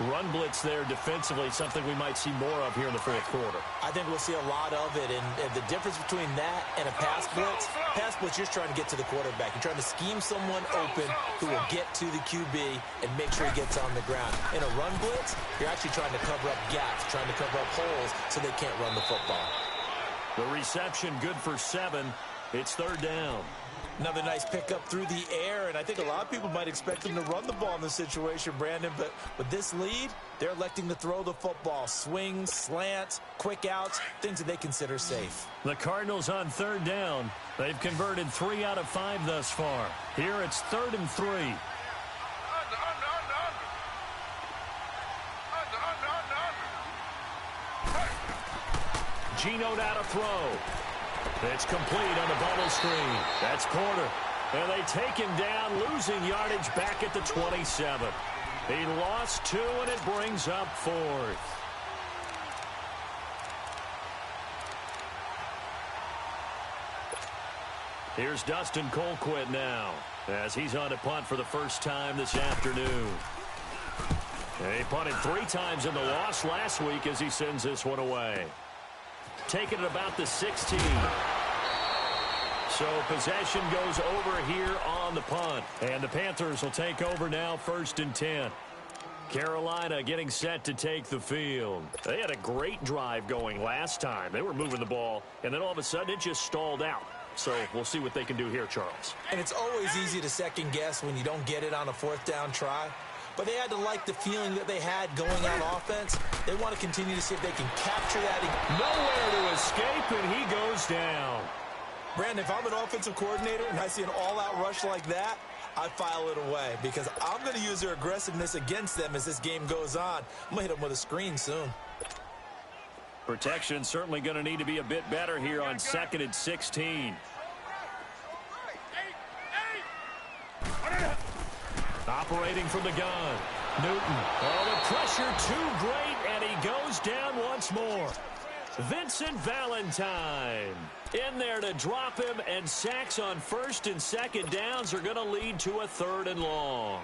Run blitz there defensively, something we might see more of here in the fourth quarter. I think we'll see a lot of it. And the difference between that and a pass blitz, you're trying to get to the quarterback. You're trying to scheme someone open who will get to the QB and make sure he gets on the ground. In a run blitz, you're actually trying to cover up gaps, trying to cover up holes so they can't run the football. The reception good for 7. It's third down. Another nice pickup through the air, and I think a lot of people might expect them to run the ball in this situation, Brandon, but with this lead, they're electing to throw the football. Swings, slants, quick outs, things that they consider safe. The Cardinals on third down. They've converted 3 out of 5 thus far. Here it's 3rd and 3. Geno now to throw. It's complete on the bubble screen. That's Porter. And they take him down, losing yardage back at the 27. He lost 2, and it brings up 4th. Here's Dustin Colquitt now, as he's on to punt for the first time this afternoon. He punted 3 times in the loss last week as he sends this one away. Taking it about the 16. So possession goes over here on the punt. And the Panthers will take over now, 1st and 10. Carolina getting set to take the field. They had a great drive going last time. They were moving the ball, and then all of a sudden it just stalled out. So we'll see what they can do here, Charles. And it's always easy to second guess when you don't get it on a 4th down try. But they had to like the feeling that they had going on offense. They want to continue to see if they can capture that. Nowhere to escape, and he goes down. Brandon, if I'm an offensive coordinator and I see an all-out rush like that, I file it away because I'm going to use their aggressiveness against them as this game goes on. I'm going to hit them with a screen soon. Protection certainly going to need to be a bit better here on 2nd and 16. Operating from the gun. Newton. Oh, the pressure too great, and he goes down once more. Vincent Valentine in there to drop him, and sacks on 1st and 2nd downs are going to lead to a 3rd and long.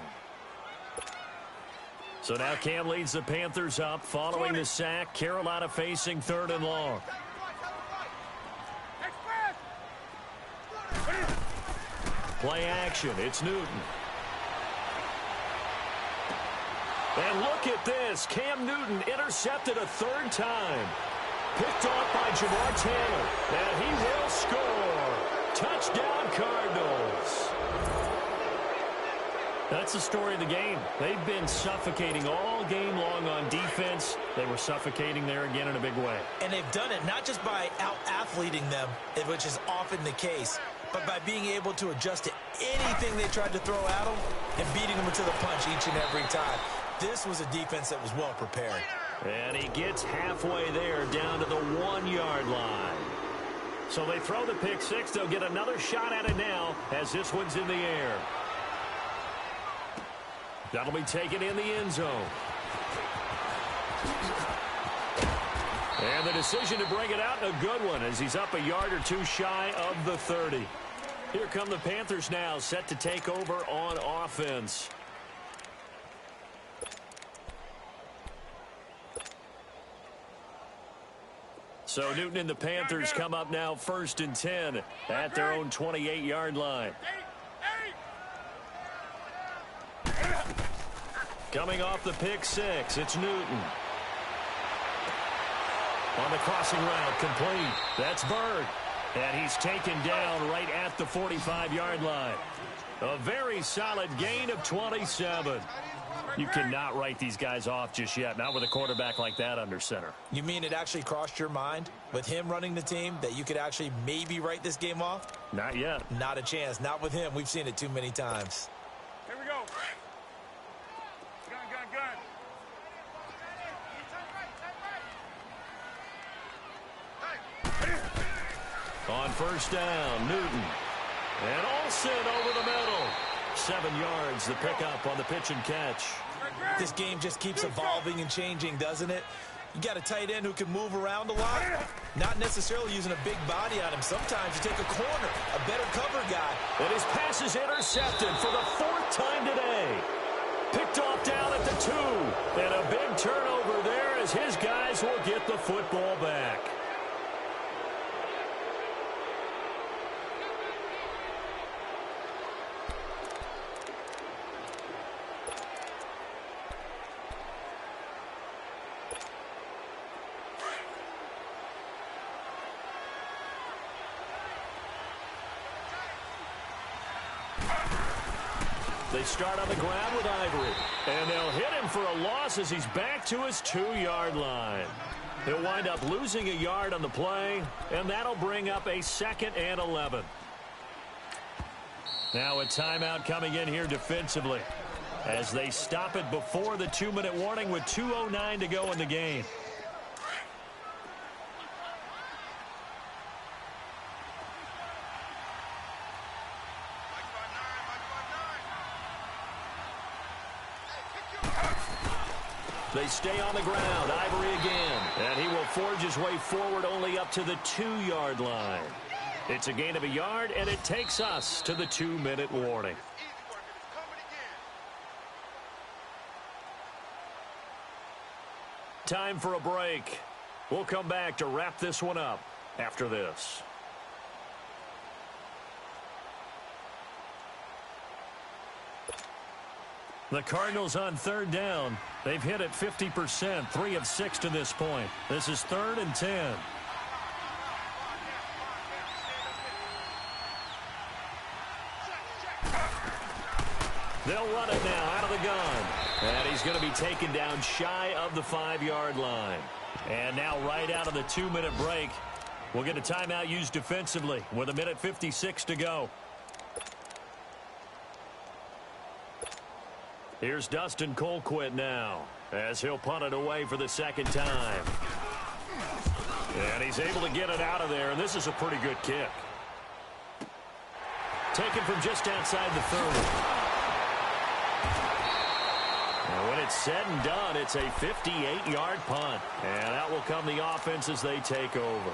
So now Cam leads the Panthers up following the sack. Carolina facing 3rd and long. Play action. It's Newton. And look at this. Cam Newton intercepted a 3rd time. Picked off by Jamar Taylor. And he will score. Touchdown, Cardinals. That's the story of the game. They've been suffocating all game long on defense. They were suffocating there again in a big way. And they've done it not just by out-athleting them, which is often the case, but by being able to adjust to anything they tried to throw at them and beating them to the punch each and every time. This was a defense that was well prepared. And he gets halfway there down to the 1-yard line. So they throw the pick six. They'll get another shot at it now as this one's in the air. That'll be taken in the end zone. And the decision to bring it out, a good one, as he's up a yard or two shy of the 30. Here come the Panthers now, set to take over on offense. So Newton and the Panthers come up now 1st and 10 at their own 28-yard line. Coming off the pick six, it's Newton. On the crossing route, complete. That's Bird. And he's taken down right at the 45-yard line. A very solid gain of 27. You cannot write these guys off just yet, not with a quarterback like that under center. You mean it actually crossed your mind with him running the team that you could actually maybe write this game off? Not yet. Not a chance. Not with him. We've seen it too many times. Here we go. On 1st down, Newton. And Olsen over the middle. 7 yards, the pickup on the pitch and catch. This game just keeps evolving and changing, doesn't it? You got a tight end who can move around a lot, not necessarily using a big body on him. Sometimes you take a corner, a better cover guy. And his pass is intercepted for the 4th time today. Picked off down at the 2. And a big turnover there as his guys will get the football back. They start on the ground with Ivory. And they'll hit him for a loss as he's back to his 2-yard line. He'll wind up losing a yard on the play, and that'll bring up a 2nd and 11. Now a timeout coming in here defensively as they stop it before the 2-minute warning with 2:09 to go in the game. They stay on the ground. Ivory again. And he will forge his way forward only up to the 2-yard line. It's a gain of a yard, and it takes us to the 2-minute warning. Time for a break. We'll come back to wrap this one up after this. The Cardinals on third down. They've hit it 50%, 3 of 6 to this point. This is 3rd and 10. They'll run it now out of the gun. And he's going to be taken down shy of the 5-yard line. And now right out of the 2-minute break, we'll get a timeout used defensively with 1:56 to go. Here's Dustin Colquitt now as he'll punt it away for the second time. And he's able to get it out of there, and this is a pretty good kick. Taken from just outside the 30. And when it's said and done, it's a 58-yard punt. And out will come the offense as they take over.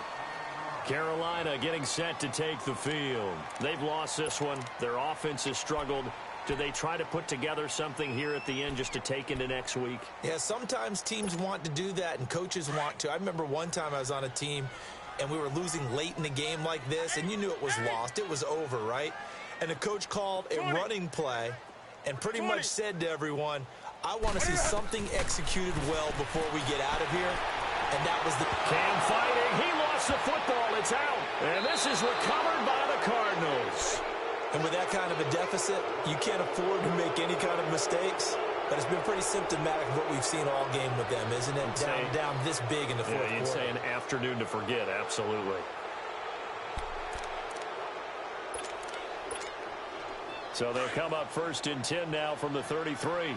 Carolina getting set to take the field. They've lost this one. Their offense has struggled. Do they try to put together something here at the end just to take into next week? Yeah, sometimes teams want to do that and coaches want to. I remember one time I was on a team and we were losing late in the game like this, and you knew it was lost. It was over, right? And the coach called a running play and pretty much said to everyone, I want to see something executed well before we get out of here. And that was the... Cam fighting. He lost the football. It's out. And this is recovered by the Cardinals. And with that kind of a deficit, you can't afford to make any kind of mistakes. But it's been pretty symptomatic of what we've seen all game with them, isn't it? Down this big in the fourth quarter. You'd say an afternoon to forget, absolutely. So they'll come up 1st and 10 now from the 33.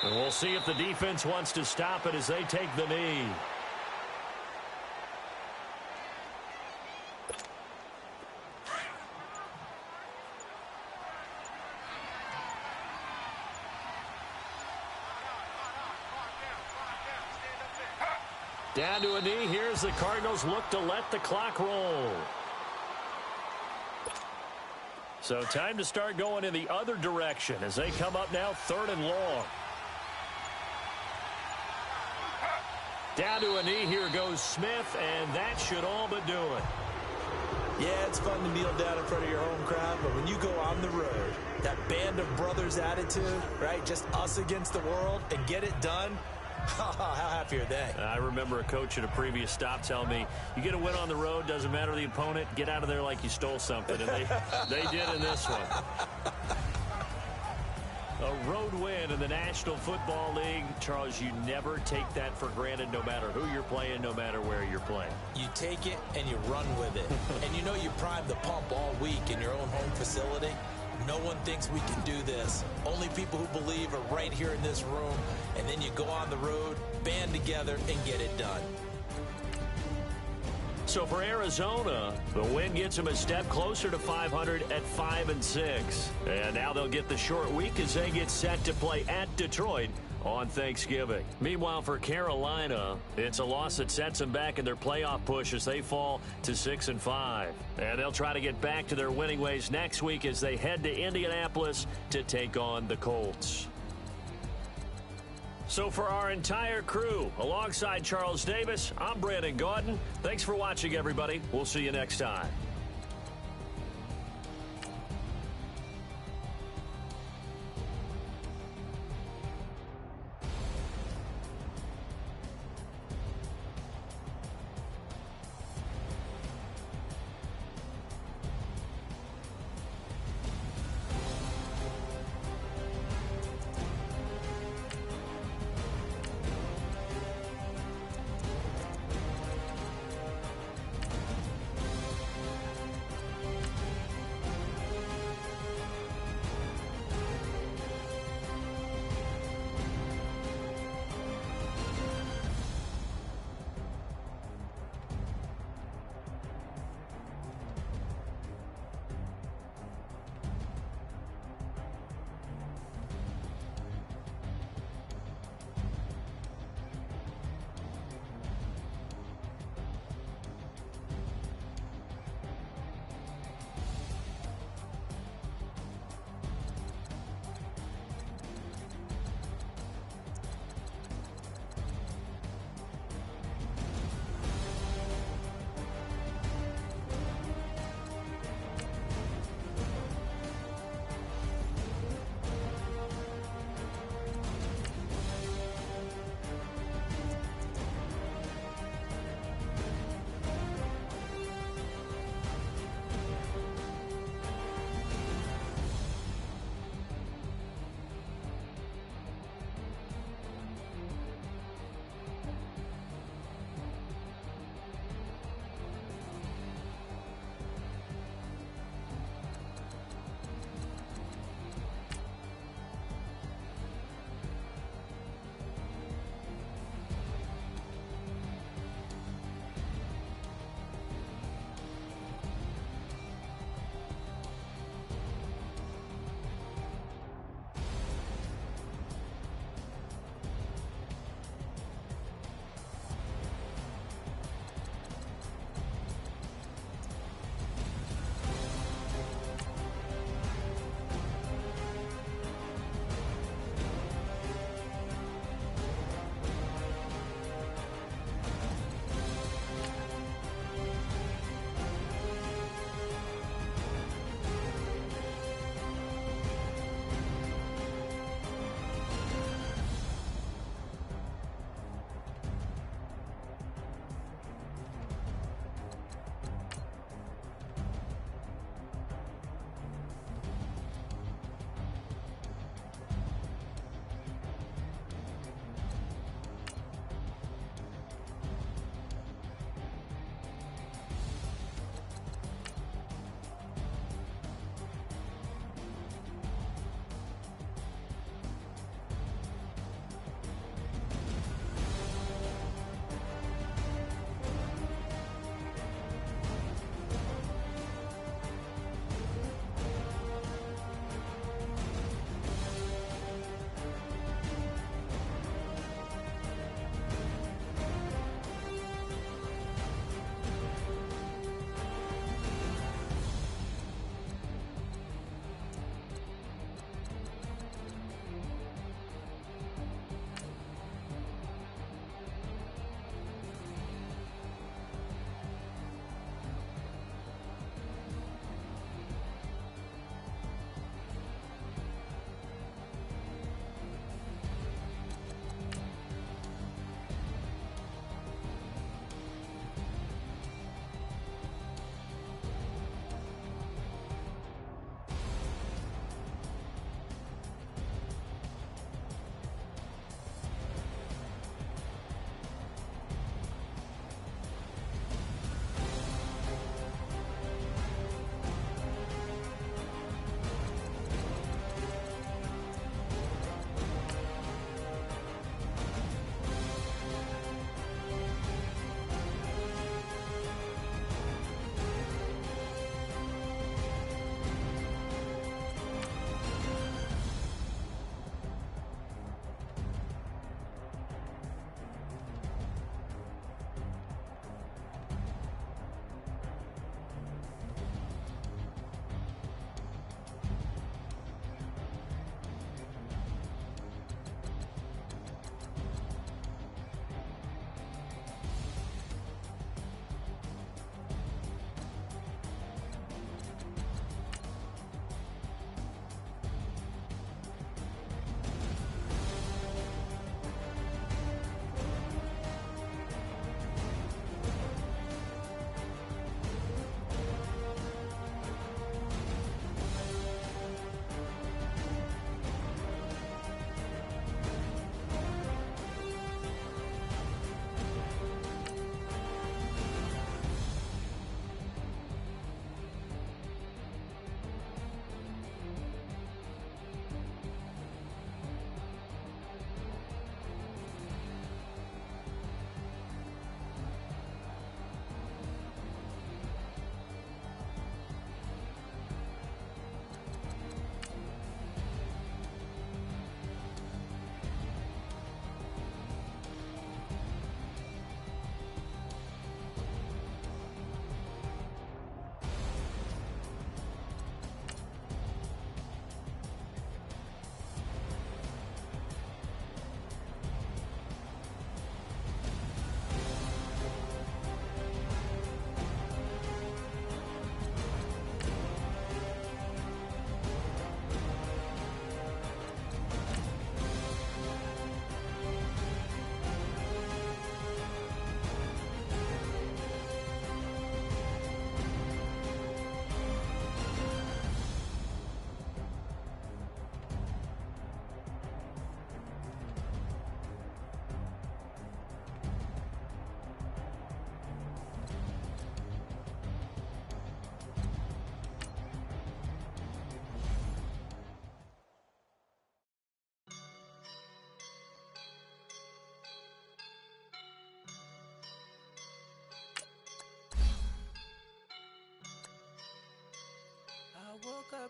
And we'll see if the defense wants to stop it as they take the knee. Down to a knee. Here's the Cardinals look to let the clock roll. So time to start going in the other direction as they come up now 3rd and long. Down to a knee. Here goes Smith, and that should all but do it. Yeah, it's fun to kneel down in front of your home crowd, but when you go on the road, that band of brothers attitude, right, just us against the world, and get it done, how happy are they? I remember a coach at a previous stop telling me, you get a win on the road, doesn't matter the opponent, get out of there like you stole something. And they did in this one. A road win in the National Football League. Charles, you never take that for granted no matter who you're playing, no matter where you're playing. You take it and you run with it. And you know you prime the pump all week in your own home facility. No one thinks we can do this. Only people who believe are right here in this room. And then you go on the road, band together, and get it done. So for Arizona, the win gets them a step closer to 500 at 5-6. And now they'll get the short week as they get set to play at Detroit on Thanksgiving. Meanwhile, for Carolina, it's a loss that sets them back in their playoff push as they fall to 6-5. And they'll try to get back to their winning ways next week as they head to Indianapolis to take on the Colts. So for our entire crew, alongside Charles Davis, I'm Brandon Gaudin. Thanks for watching, everybody. We'll see you next time.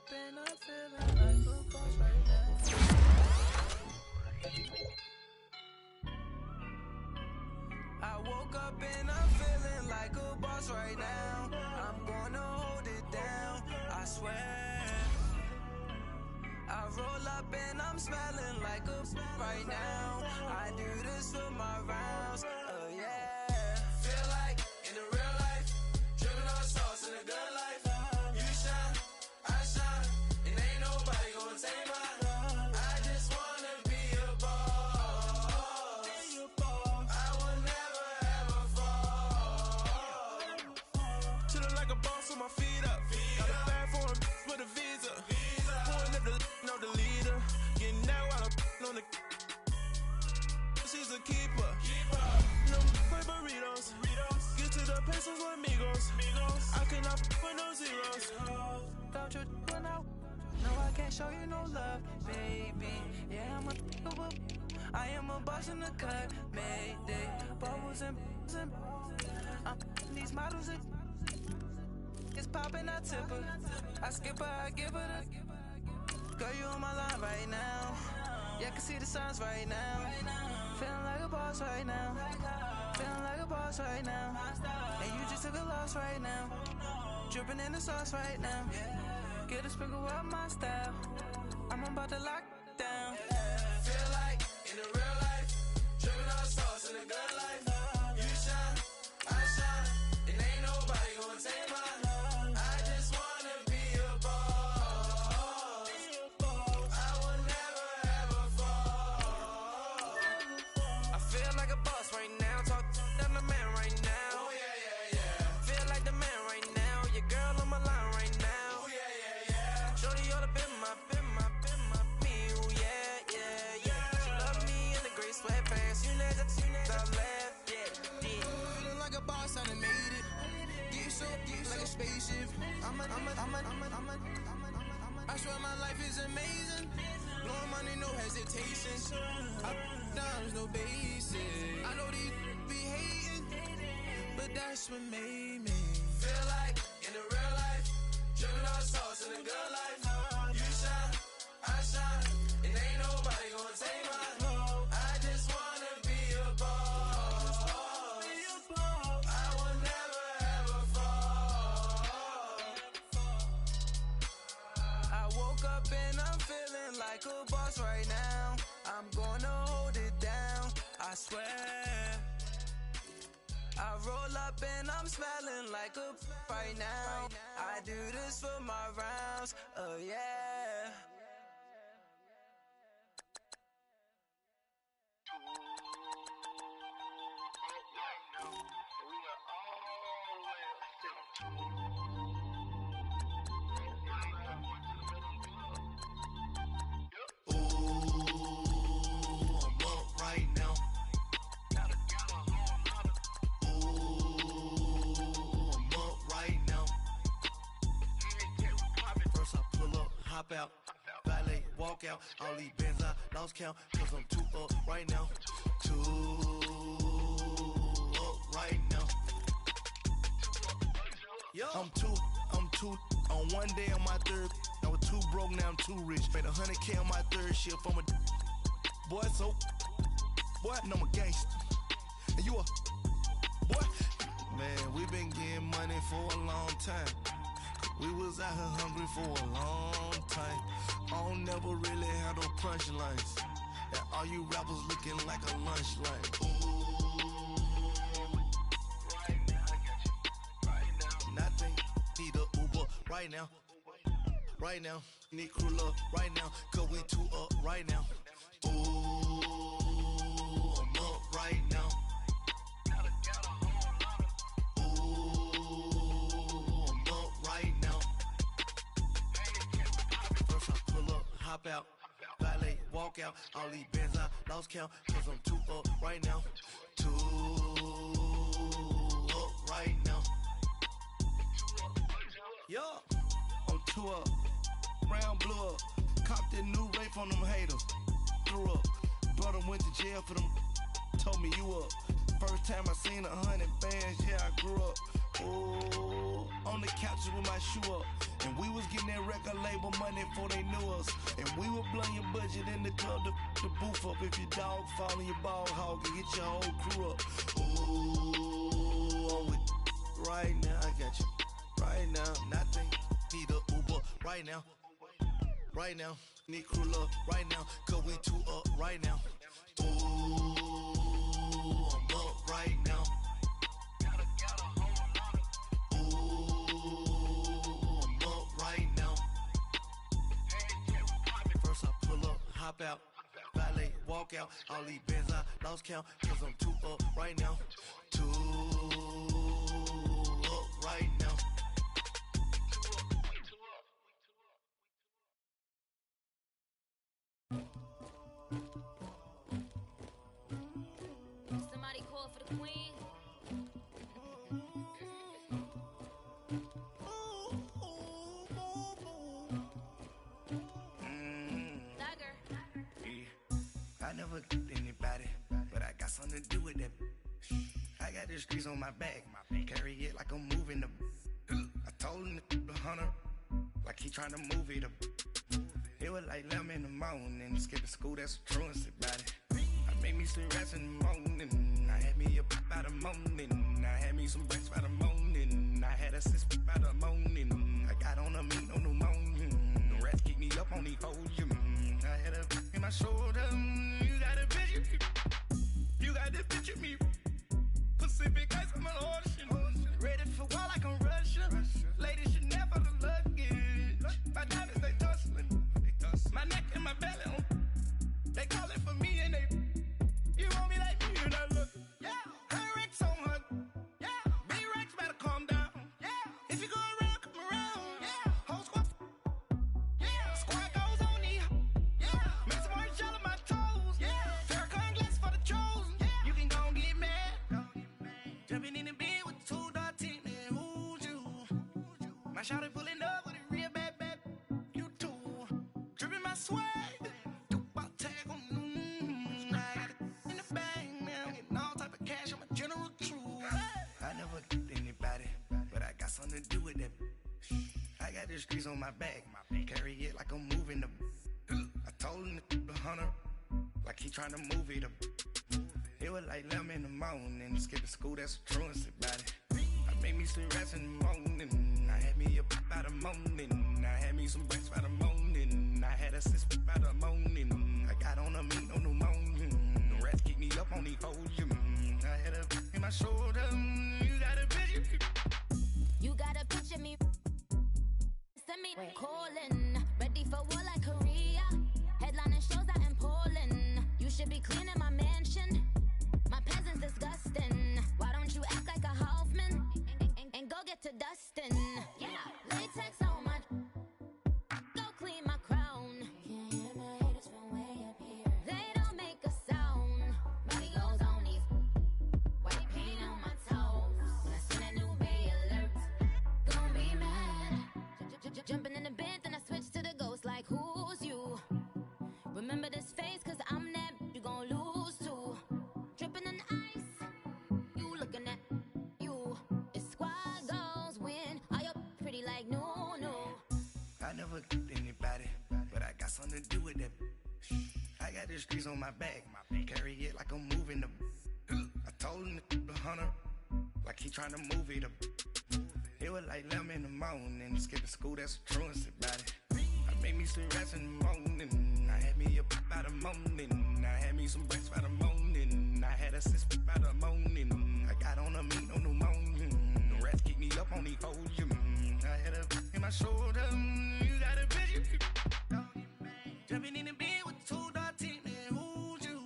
up and I'm feeling like a boss right now. I woke up and I'm feeling like a boss right now. I'm gonna hold it down, I swear. I roll up and I'm smelling like a right now. I do this for my rounds, oh yeah. Feel like in the real life, dripping on sauce in the good life. You shine, I shine, and ain't nobody gonna take mine. I just wanna be a boss. I will never ever fall. Chillin' like a boss with my feet up. Got a bag for a with a visa. Pulling up the know the leader. Getting that while I'm on the. She's a keeper. No play burritos. Get to the pesos with amigos. I cannot with no zeros. Don't you run out? No, I can't show you no love, baby. Yeah, I am a boss in the cut, Mayday. Bubbles and I'm these models. It's poppin', I tip her. I skip her, I give her the. Girl, you on my line right now. Yeah, I can see the signs right now. Feeling like a boss right now. Feeling like a boss right now. And you just took a loss right now. Dripping in the sauce right now. Get a sprinkle up my style. I'm about to lock down. Feel like in the real life, dripping on sauce in the good life. You shine, I shine, and ain't nobody gonna take mine. I just wanna be a boss. I will never ever fall. I feel like a boss right now. Talk to the man right now. Oh yeah. Feel like the man right now. Your girl on my line right now. Oh yeah. Shorty ought to be my me. Oh yeah. She love me in the gray sweatpants. You know that left. Yeah. Feeling like a boss, I done made it. Get so like a spaceship. I swear my life is amazing. Blowing money, no hesitation. Up, downs, no basic. I know these be hating, but that's what made me feel like in the real life, dripping on sauce in the good life. You shine, I shine, and ain't nobody gonna take mine. I just wanna be a boss. I will never ever fall. I woke up and I'm feeling like a boss right now. I'm gonna hold it down, I swear. I roll up and I'm smelling like a right now. I do this for my rounds, oh yeah. Hop out, valet, walk out. All these bands I lost count, cause I'm too up right now. Too up right now. I'm too, on one day on my third, I was too broke, now I'm too rich. Made 100K on my third shift from a boy, so, boy, no, I'm a gangster. And you a, boy, man, we been getting money for a long time. We was out here hungry for a long time. I don't never really have no punchlines. And all you rappers looking like a lunch line. Ooh, right now, I got you. Right now, nothing. Need a Uber right now. Right now, need crew up right now. Cause we too up right now. Ooh, I'm up right now. Hop out, valet, walk out. All these bands I lost count, cause I'm too up right now. Too up right now. Yo, I'm too up. Round blew up. Copped that new rape on them haters. Threw up. Brother went to jail for them. Told me you up. First time I seen 100 bands, yeah, I grew up. Oh, on the couches with my shoe up. And we was getting that record label money before they knew us. And we were blowing your budget in the club to the booth up. If your dog fall in your ball hog and get your whole crew up. Ooh, I'm with right now, I got you. Right now, nothing. Need a Uber right now. Right now, need crew up right now. Cause we two up right now. Ooh, I'm up right now. Hop out, valet, walk out. All these bands I lost count, cause I'm too up right now. Too up right now. Somebody call for the queen. I never anybody, but I got something to do with that. I got the streets on my back, carry it like I'm moving the. I told him the hunter, like he trying to move it up. It was like 11 in the morning, skipping school, that's a truancy about it. I made me some rats in the morning, I had me a pop by the morning, I had me some breaks by the morning, I had a sis by the morning, I got on a meat on the morning, the rats keep me up on the podium, I had a in my shoulder, you got a picture, you got the picture me, Pacific ice on my ocean, ready for war like I'm Russia, ladies should never the luggage, my diamonds they tussling, my neck and my belly, they calling for me and they, you want me like me and I look, yeah, her Rex on her, yeah, B-Rex better calm down, yeah, if you go around, come around, yeah, whole squad, yeah, squad goes on the, yeah, make some orange gel on my toes, yeah, Farrakhan glass for the chosen, yeah, you can go and get mad, jumping in the bed with 2 dark teeth, man, who's you, my shawty pulling up with a real bad, you too, dripping my swag, something to do with that. I got the streets on my back, carry it like I'm moving the. I told him the hunter, like he trying to move it up. It was like 11 in the morning, skipping school, that's a truancy about it. I made me some rats in the morning, I had me a pop by the morning, I had me some breaks by the morning, I had a sis by the morning, I got on a meat on the morning, the rats keep me up on the podium, I had a in my shoulder, you got a picture. You gotta picture me. Send me calling. Ready for war like Korea. Headlining shows out in Poland. You should be cleaning my mansion. My peasants disgusting. Why don't you act like a Hoffman and go get to dustin'? Yeah, latex on my. Go clean my crown. Can't hear my haters from way up here. They don't make a sound. Money goes on these. White paint on my toes. When I send a new bay alert. Gonna be mad. Jumping in the bed, then I switch to the ghost like who's you? Remember this face, cause I'm that you gon' lose too. Dripping in ice, you looking at you. It's squad goals win. Are you pretty like no? I never anybody, but I got something to do with that. I got the streets on my back, carry it like I'm moving the. I told him the hunter, like he trying to move it up. It was like 11 in the morning, skipping school, that's a truancy about it. I made me some rats in the morning, I had me a pop by the morning, I had me some breaks by the morning, I had a sis by the morning, I got on a meat on the morning, the rats keep me up on the podium, I had a in my shoulder, you got a picture, jumping in the bed with 2 dark teeth, man, who's you?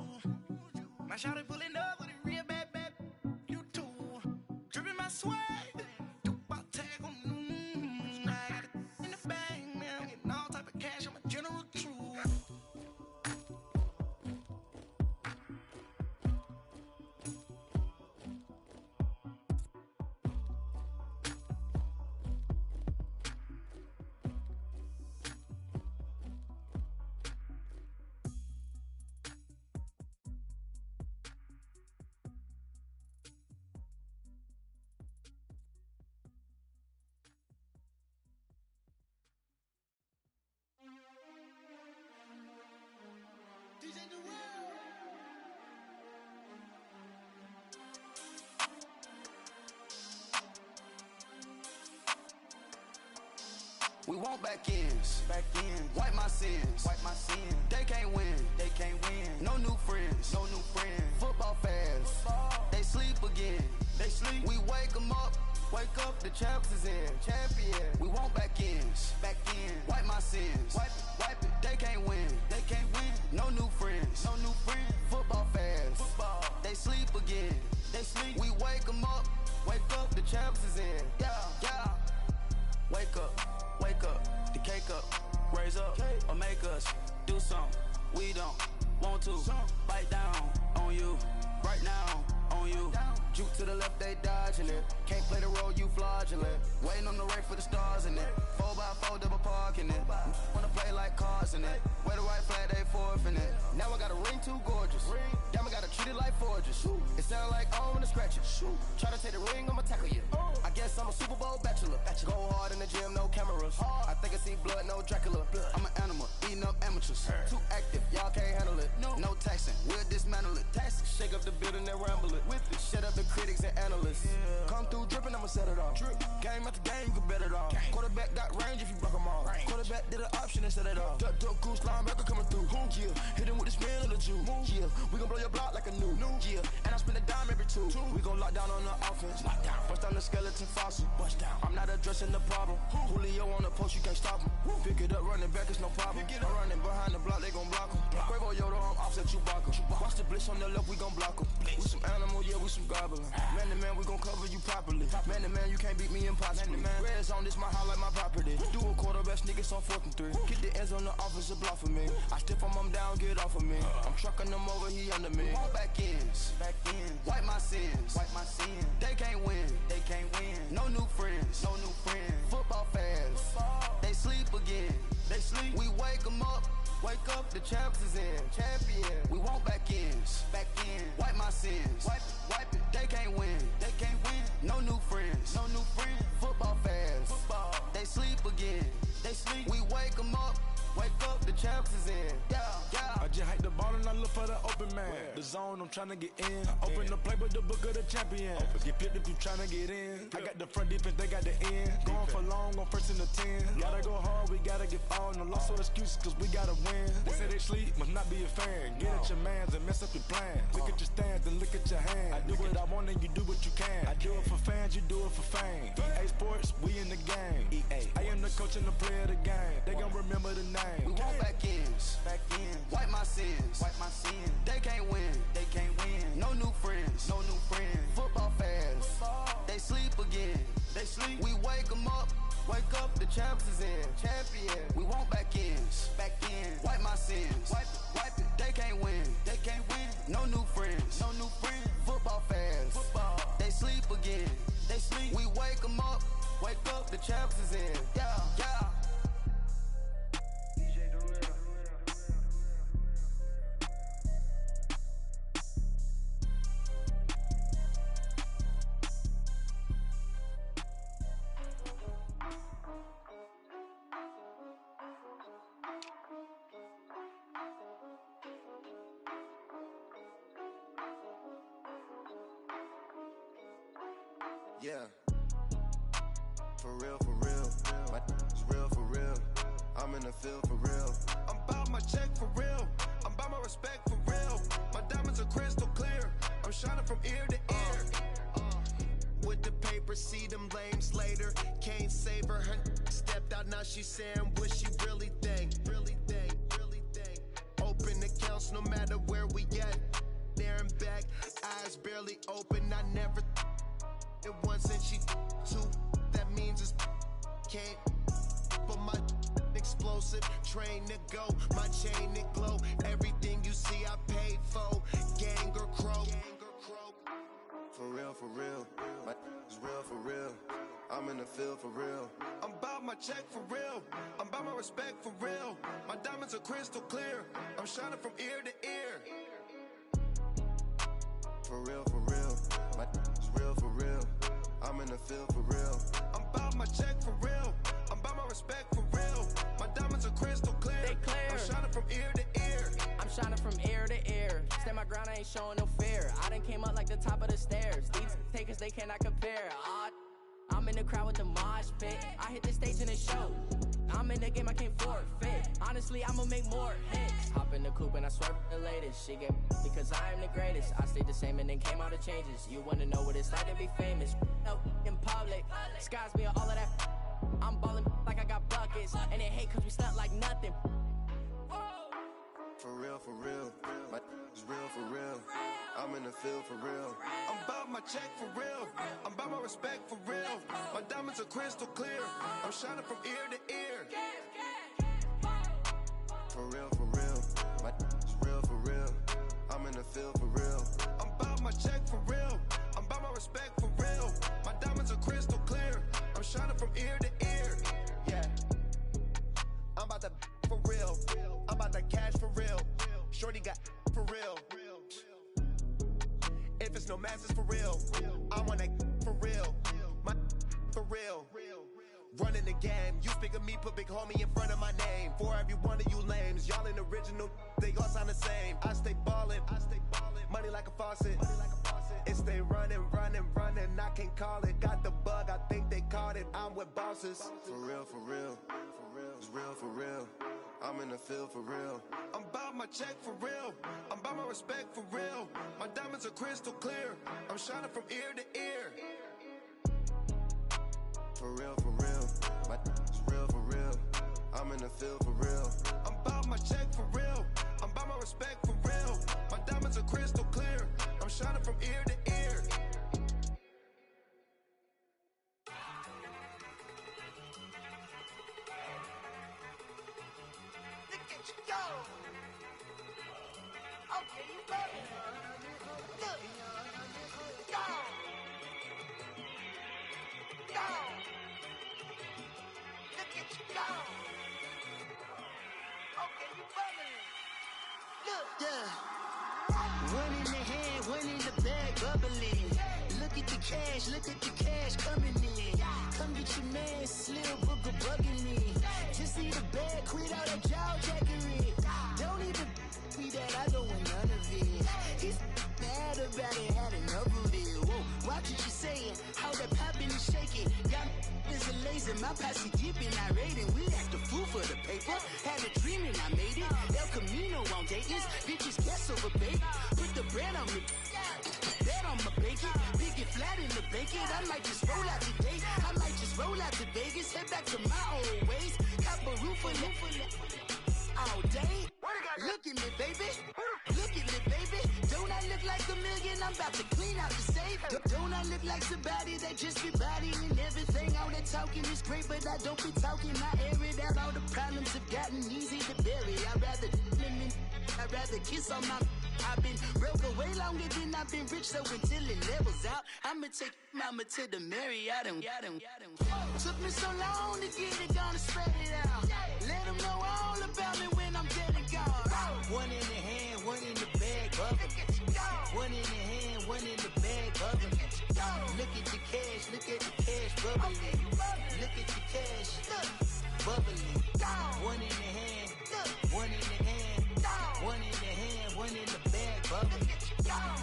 My shawty pulling up with a real bad, you too, dripping my swag. want back ends. Wipe my sins. They can't win. No new friends. Football fans. They sleep again. We wake them up. Wake up, the champs is in. Champion. We want back ends. Wipe my sins. Wipe it. They can't win. No new friends. Football fans. They sleep again. We wake them up. Wake up, the champs is in. Yeah. Wake up, the cake up, raise up, or make us do something we don't want to. Bite down on you, right now on you. Juke to the left, they dodging it. Can't play the role, you fraudulent. Waiting on the race for the stars in it. 4x4 double parking it. Wanna play like cars in it. Wear the white flag, they forfeit it. Now I got a ring too gorgeous. Damn, I gotta treat it like forges. It sound like I wanna scratch it. Try to take the ring, I'ma tackle you. I guess I'm a Super Bowl bachelor. Go hard in the gym, no cameras. I think I see blood, no Dracula. I'm an animal, eating up amateurs. Too active, y'all can't handle it. No taxing, we'll dismantle it. Shake up the building and ramble it. Shut up the critics and analysts. Come through dripping, I'ma set it off. Game after game, you can bet it off. Quarterback got range if you block them off. Quarterback did an option and set it off. Duck, goose, linebacker coming through. Yeah, hit him with the spin of the Jew. Yeah, we gon' blow your block like a new. Yeah, and I spin a dime every two. We gon' lock down on the offense. Bust down the skeleton fossil. I'm not addressing the problem. Julio on the post, you can't stop him. Pick it up, running back, it's no problem. I'm running behind the block, they gon' block him. Quavo Yoda, I'm offset Chewbacca. Watch the blitz on the left, we gon' block him. We some animal, yeah, we some goblin. Man to man, we gon' cover you properly. Man to man, you can't beat me impossibly. Red zone, this my highlight, my property. Do a quarterback, niggas on 4th and 3. Get the ends on the offensive block for me. I stiff him, I'm down, get off of me. I'm trucking them over, he under me. Want back ends. Wipe my sins. They can't win. No new friends. Football fans. They sleep again. We wake them up. Wake up, the champs is in. Champion. We want back ends. Wipe my sins. Wipe it. They can't win. No new friends. Football fans. They sleep again. We wake them up. Wake up, the champs is in. Yeah. I just hike the ball and I look for the open man. The zone, I'm tryna get in. Open the playbook, the book of the champion. Get flipped if you tryna get in. I got the front defense, they got the end. Going for long, on 1st and 10. Gotta go hard, we gotta get all. No loss or excuses, cause we gotta win. They say they sleep, must not be a fan. Get at your mans and mess up your plans. Look at your stands and look at your hands. I do what I want and you do what you can. I do it for fans, you do it for fame. EA Sports, we in the game. I am the coach and the player of the game. They gon' remember the name. We want back ends. Wipe my sins. They can't win. No new friends. Football fans. They sleep again. We wake them up. Wake up, the champs is in. Champion. We want back ends. Wipe my sins. Wipe it. They can't win. No new friends. Football fans. They sleep again. We wake them up. Wake up, the champs is in. Yeah. Yeah, for real, my is real for real. I'm in the field for real. I'm about my check for real. I'm about my respect for real. My diamonds are crystal clear. I'm shining from ear to ear. With the paper, see them lames later. Can't save her. Her stepped out, now she's saying what she really think. Open accounts no matter where we at. There and back, eyes barely open. I never it once and she two. That means it's can't. But my explosive train to go. My chain it glow. Everything you see I paid for. Gang or crow. For real. My is real for real. I'm in the field for real. I'm about my check for real. I'm about my respect for real. My diamonds are crystal clear. I'm shining from ear to ear. For real. My is real for real. I'm in the field for real. I'm about my check for real. I'm about my respect for real. My diamonds are crystal clear. They clear. I'm shining from ear to ear. I'm shining from ear to ear. Stand my ground, I ain't showing no fear. I done came up like the top of the stairs. These takers, they cannot compare. I'm I'm in the crowd with the mosh pit. I hit the stage and it showed. I'm in the game, I can't forfeit. Honestly, I'ma make more hits. Hop in the coupe and I swerve the latest. She get because I am the greatest. I stayed the same and then came out of changes. You wanna know what it's like to be famous? No, in public, skies me all of that. I'm ballin' like I got buckets, and they hate cause we stunt like nothing. For real, my is real for real. I'm in the field for real. I'm about my check for real. I'm about my respect for real. My diamonds are crystal clear. I'm shining from ear to ear. For real, my is real for real. I'm in the field for real. I'm about my check for real. I'm about my respect for real. My diamonds are crystal clear. I'm shining from ear to ear. Yeah. I'm about to for real. I'm about to cash for real. Shorty got for real. If it's no masses for real, I want that for real. My for real. Running the game. You speak of me, put big homie in front of my name. For every one of you lames, y'all ain't original. They all sound the same. I stay ballin'. Money like a faucet. It stay running. I can't call it. Got the bug, I think they caught it. I'm with bosses. For real. It's real for real. I'm in the field for real. I'm about my check for real. I'm about my respect for real. My diamonds are crystal clear. I'm shining from ear to ear. For real. My is real for real. I'm in the field for real. I'm about my check for real. I'm about my respect for real. My diamonds are crystal clear. I'm shining from ear to ear. Look at you go. Okay, you better. Look. Go. Look at you go. Okay, you better. Look. Yeah. One in the hand, one in the bag, bubbling. Look at the cash coming in. Come get your man, Slim Booker bugging me. Just need a bag, quit all that jaw jackery. Don't even me that, I don't want none of it. He's mad about it, had enough of it. Whoa, watch what you saying, how that poppin' and shaking. Y'all is a lazy, my posse deep and I raiding. We act a fool for the paper, had a dream and I made it. El Camino on Dayton's, bitches guess over baby. Put the bread on me, bet on my bacon. Big and flat in the bacon, I might just roll out today. I might just roll out to Vegas, head back to my old ways. Cop a roof for all day. Look at me, baby. Look at me, baby. Don't I look like a million? I'm about to clean out the safe. Don't I look like somebody that just be bodying everything? All that talking is great, but I don't be talking. I air it out. All the problems have gotten easy to bury. I'd rather kiss on my. I've been broke away longer than I've been rich, so until it levels out, I'ma take mama to the Marriott and took me so long to get it, gonna spread it out. Let them know all about me when I'm dead and gone. One in the hand, one in the bag, bubbling. One in the hand, one in the bag, bubbling. Look at the cash, bubbling. Look at the cash, bubbling. One in the hand, one in the hand, one in the hand, one in the bag, bubbling.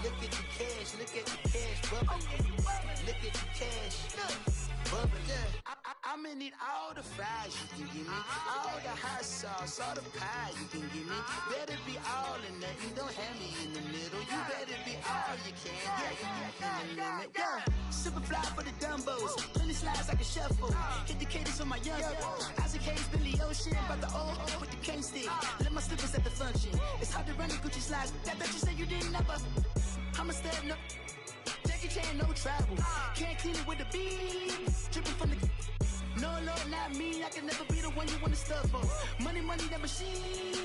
Look at the cash, bubbling. Look at the cash, bubbling. I'm gonna need all the fries you can give me, all the hot sauce, all the pie you can give me. Better be all or nothing, don't have me in the middle. You better be all you can, yeah. Super fly for the Dumbos, plenty slides like a shuffle. Hit the cadence on my young Isaac Hayes, Billy Ocean, but the old with the cane stick. Let my slippers at the function. It's hard to run the Gucci slides. That bet you say you didn't never. I'm a step no. Jackie Chan, no travel. Can't clean it with the beat. Dripping from the. No, Lord, not me. I can never be the one you want to stuff for. Money, that machine.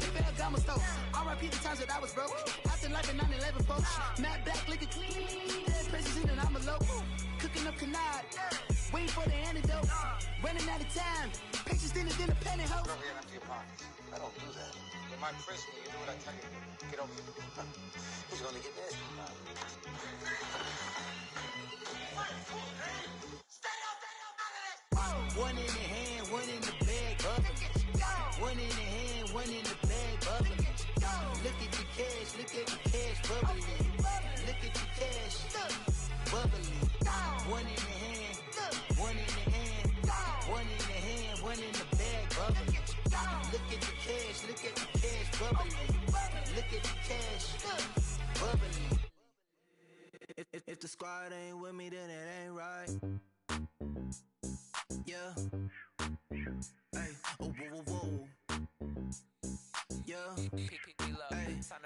The Ferragamo store. R.I.P. the times that I was broke. After life in 9/11, folks. Matte black, liquor clean. Dead presents in and I'm a local. Cooking up canard. Waiting for the antidote. Running out of time. Patience thinner than a pantyhose. Go ahead and empty your pockets. I don't do that. In my prison, you do what I tell you to. Get over here. He's gonna get nasty. One in the hand, one in the bag, bubbling. One in the hand, one in the bag, bubbling. Look at the cash, bubbling. Look at the cash, bubbling. One in the hand, squad ain't with me, then it ain't right. Yeah. Hey, oh, whoa, whoa, whoa. Yeah. Hey,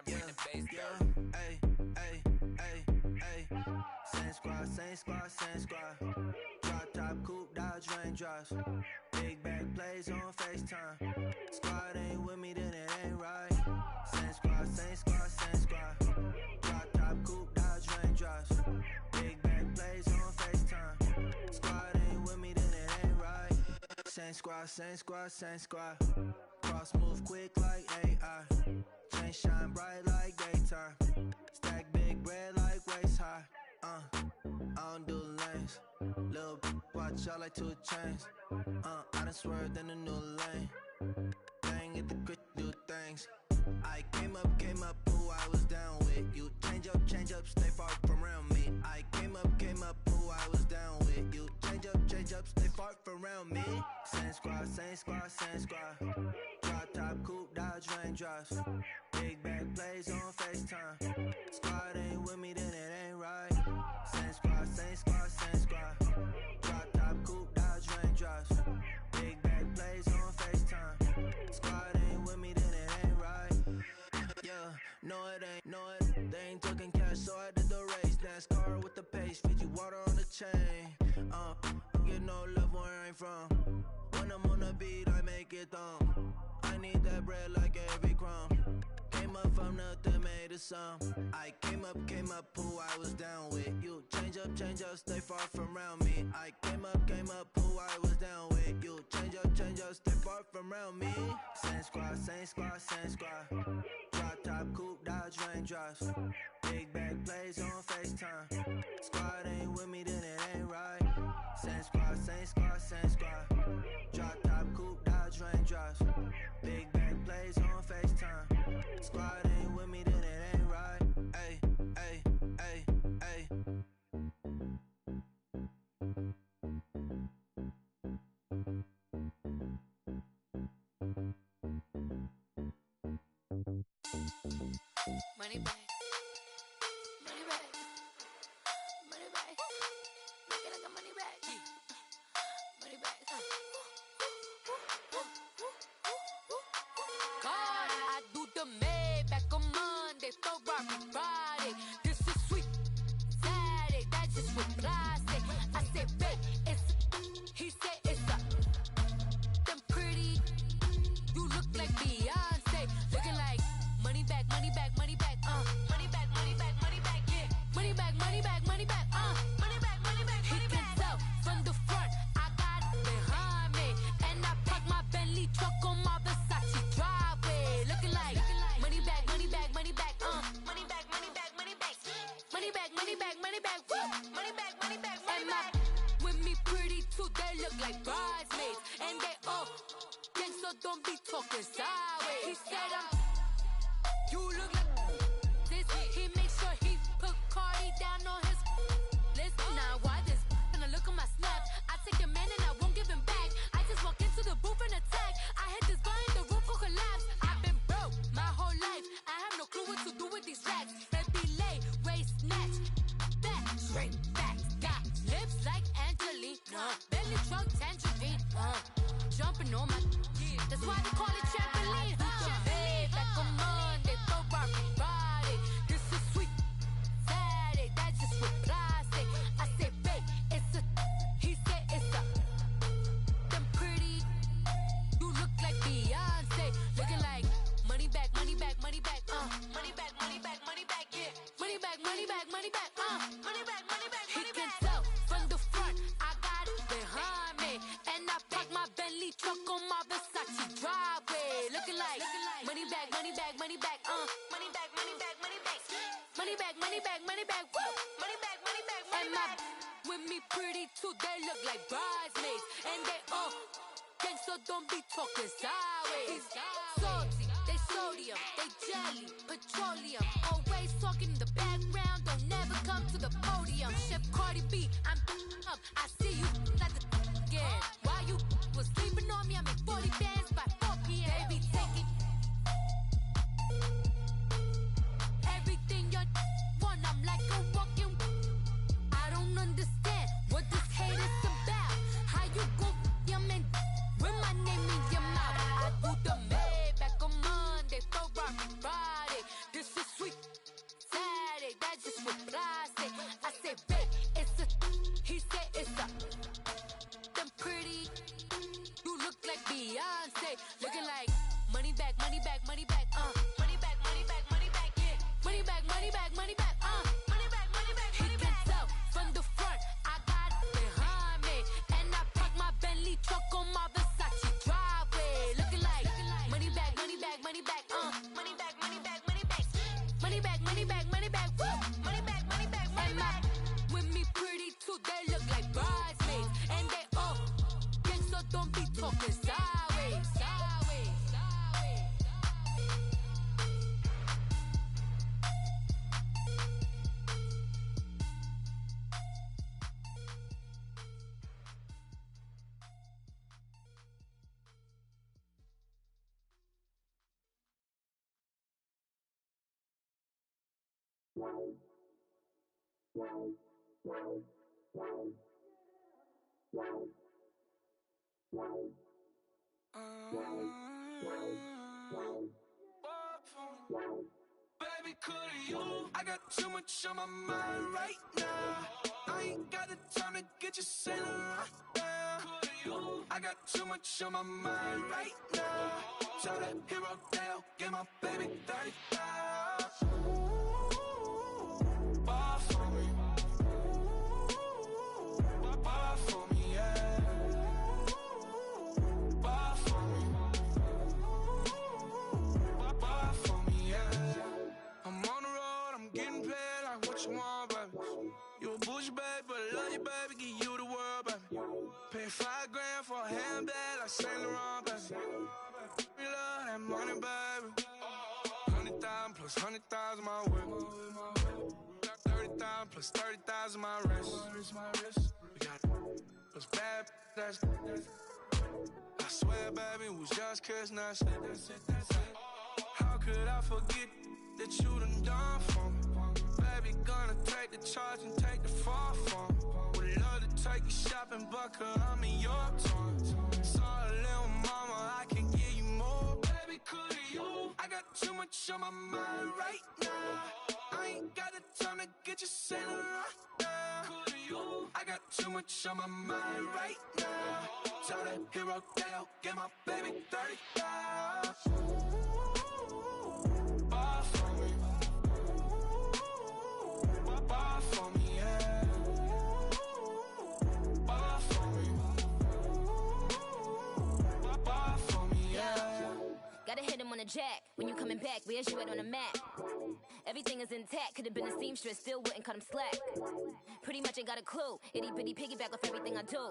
yeah. Hey, hey, hey, hey. Same squad, same squad, same squad. Drop top, coupe, Dodge raindrops. Big bag plays on FaceTime. Squad ain't with me, then it ain't right. Same squad, same squad, same squad. Drop top, coupe, Dodge raindrops. Big bag plays on FaceTime. Squad ain't with me, then it ain't right. Same squad, same squad, same squad. Cross move quick like AI. Chain shine bright like daytime. Stack big bread like waist high. I don't do lanes. Lil' watch out like 2 chains. I done swerved in a new lane. Bang at the crit, do things. I came up, who I was down with. You change up, stay far from around me. I came up, who I was down with. You change up, stay far from around me. Same squad, same squad, same squad. Drop top, coupe, Dodge raindrops. Big bag plays on FaceTime. Squad ain't with me, then it ain't right. Same squad, same squad, same squad. Drop top, coupe, Dodge raindrops. Big bag plays on FaceTime. Squad ain't with me, then it ain't right. Yeah, no it ain't, they ain't talking cash, so I did the race. NASCAR with the pace, feed you water on the chain. Get no love where I'm from. When I'm on the beat, I make it thumb. I need that bread like every crumb. Came up from nothing, made a sum. I came up, who I was down with. You change up, stay far from around me. I came up, who I was down with. You change up, stay far from around me. Same squad, same squad, same squad. Drop top, coupe, Dodge raindrops. Big bag plays on FaceTime. Squad ain't with me, then it ain't right. Same squad, same squad, same squad. Drop top, coupe, Dodge raindrops. Big bag plays on FaceTime. Squad ain't with me, then it ain't right. Ay, ay, ay, ay. Money back. Money back. Money back. Make it like a money back. Money back. God, I do the Maybach on Monday, Ferrari Friday. This is sweet Saturday, that's just what plastic. I said, babe, it's, he said it's a, them pretty, you look like Beyonce, looking like money back, money back, money back, money back, money back, money back, yeah, money back, money back, money back, money back, money back, money back. He can tell from the front, I got it behind me, and I park my Bentley truck on my Versace driveway, looking like money back, money back, money back, money back, money back, money back, money back, money back, money back, money back, money back, money back. With me pretty too, they look like bridesmaids, and they all gang, so don't be talking sideways. He said you look like this. He makes sure he put Cardi down on his list. Now why this? When I look at my snap, I take a man and I won't give him back. I just walk into the booth and attack. I hit this guy in the roof will collapse. I've been broke my whole life. I have no clue what to do with these racks. Baby lay, waist snatch, back, straight back. Got lips like Angelina, belly trunk tangerine. Jumping on my, that's why they call it trampoline. Back on Monday, Ferrari Friday. This is sweet Saturday, that's just with plastic. I said, babe, it's a, he said it's a, them pretty, you look like Beyonce, looking like money back, money back, money back, money back, money back, money back, yeah, money back, money back, money back, money back, money back. He can tell from the front, I got it behind me, and I park my Bentley truck on my Versace driveway, looking like money back, money back, money back, money back, money back, money back, money back, money back, money back, money back, money back, money back. With me pretty too, they look like bridesmaids, and they all gang, so don't be talking sideways. Salty, they sodium, they jelly, petroleum, always talking in the background, don't never come to the podium. Chef Cardi B, I'm up, I see you like the again. Why you was sleeping on me? I make 40 bands by 4 p.m. They be taking everything you want. I'm like a walking back, money back, money back, money back, money back. He can tell from the front, I got it behind me, and I park my Bentley truck on my Versace driveway, looking like money back, money back, money back, money back, money back, money back, money back, money back, money back, woo, money back, money back, money back. With me pretty too, they look like bridesmaids, and they all gang, so don't be talking sideways, sideways, sideways. Baby, could you? I got too much on my mind right now. I ain't got the time to get you sailing right now. Could you? I got too much on my mind right now. Tell that hero Dale, get my baby 30,000. Bar for me. Bar for me, yeah. Bar for me. Bar for me, yeah. I'm on the road, I'm getting paid like what you want, baby. You a bougie, baby, but I love you, baby. Give you the world, baby. Pay $5 grand for a handbag like Saint Laurent, baby. We love that money, baby. 100,000 plus 100,000 my whip. 30,000 plus 30,000 my wrist. We got it. Plus bad, that's I swear, baby, it was just kiss, that's it. How could I forget that you done for me? Baby, gonna take the charge and take the fall from me. Would love to take you shopping, but I'm in your town. Sorry, little mama, I can give you more. Baby, could you? I got too much on my mind right now. I ain't got the time to get you sailing right now. Could you? I got too much on my mind right now. Tell that hero Dale, get my baby 30,000. Bar for me. Bar for me, yeah. Bar for me. Bar for me, yeah. Gotta hit him on the jack. When you coming back, where's you at on the map? Everything is intact. Could've been a seamstress, still wouldn't cut him slack. Pretty much ain't got a clue. Itty bitty piggyback off everything I do.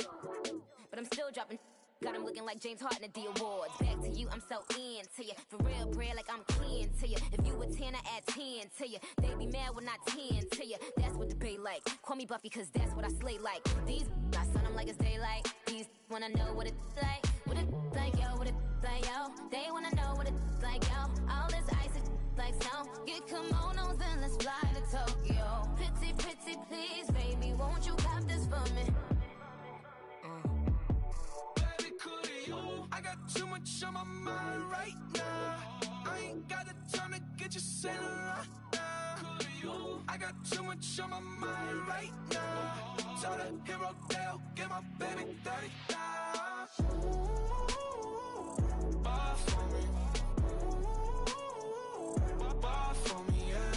But I'm still dropping. Got him looking like James Harden at the awards. Back to you, I'm so into you. For real, bread, like I'm kin to you. If you a 10, I add 10 to you. They be mad when I 10 to you. That's what the bay like. Call me Buffy, cause that's what I slay like. These I sun them like it's daylight. These wanna know what it's like. What it's like, yo, what it's like, yo. They wanna know what it's like, yo. All this ice is like snow. Get kimonos and let's fly to Tokyo. Pretty, pretty, please, baby, won't you cop this for me? I got too much on my mind right now. I ain't got the time to get you sailing right now. I got too much on my mind right now. Tell that hero Dale, get my baby 30,000. Bar for me. Bar for me, yeah.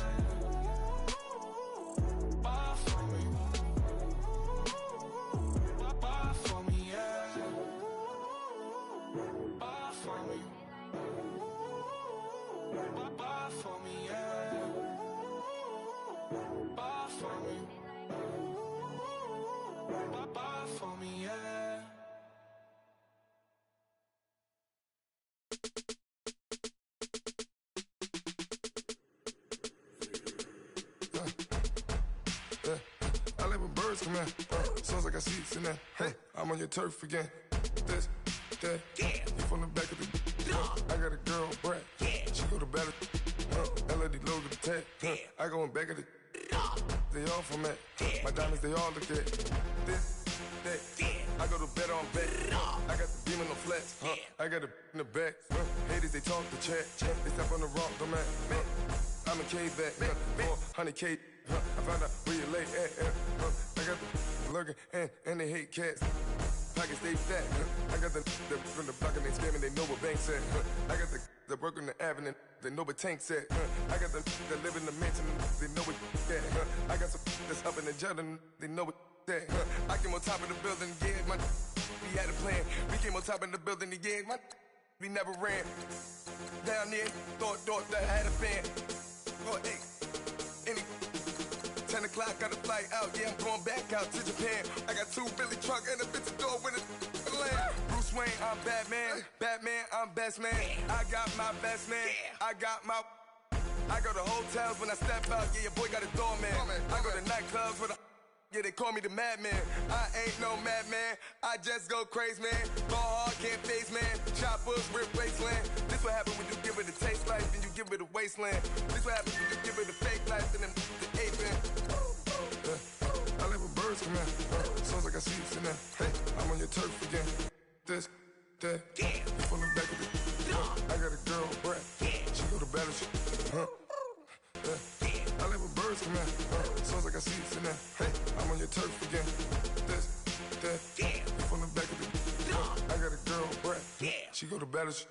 Bar for me. Bar for me, yeah. Bar for me. Bar for me, yeah. Bar for me. Bar for me, yeah. I like when birds come in. Sounds like I seats in there. Hey, I'm on your turf again. This, that, you from the back of the. I got a girl, Brad. She go to battle. LED logo the tag. I go in back of the. They all from that. My diamonds, they all look at. This, that. I go to bed on bed. I got the beam on the flats. I got it in the back. Haters, they talk the chat. They step on the rock, don't man. I'm a K-back. 400K. I found out where you lay at. I got the lurking and they hate cats. pockets stay fat. I got the from the block and they scamming, they know what bank said. I got the work on the avenue, they know what tank said. I got the that live in the mansion, they know what that. I got some that's up in the jet and they know what that. I came on top of the building, yeah, we had a plan. We came on top of the building, yeah, we never ran. Down there, thought that I had a fan. Oh, hey, 10 o'clock, got a flight out, yeah, I'm going back out to Japan. I got 2 Billy truck and a bitch door with a land. Bruce Wayne, I'm Batman. Batman, I'm best man. I got my best man. I go to hotels when I step out, yeah, your boy got a doorman. I go to nightclubs with a yeah, they call me the madman. I ain't no madman, I just go crazy, man. Ball hard, can't face, man. Choppers, rip wasteland. This what happen when you give it a taste life, then you give it a wasteland. This what happen when you give it a fake life, and then the ape man. I live with birds come in. Sounds like I see you in there. Hey, I'm on your turf again. This, that, you from the back of the I got a girl, Brad. She go to battle shit. I live with birds come in. Sounds like I see you in there. Hey, I'm on your turf again. This, that, you from the back of the I got a girl, Brad. She go to battle shit.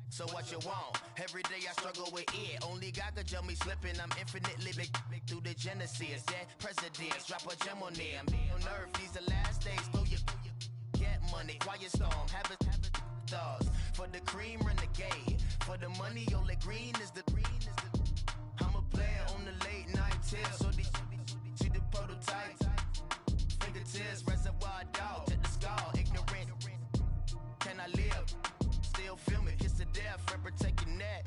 So what you want? Every day I struggle with it. Only God could tell me slipping. I'm infinitely big through the genesis. Dead presidents, drop a gem on them. On earth, these the last days. Throw your get money, quiet storm. Have it stars. For the cream, renegade. For the money, only green is the I'm a player on the late night tips. So these see the prototype. Fingertips, reservoir dog. Check the skull, ignorant. Can I live? Still film it, kiss to death, friend protect your neck.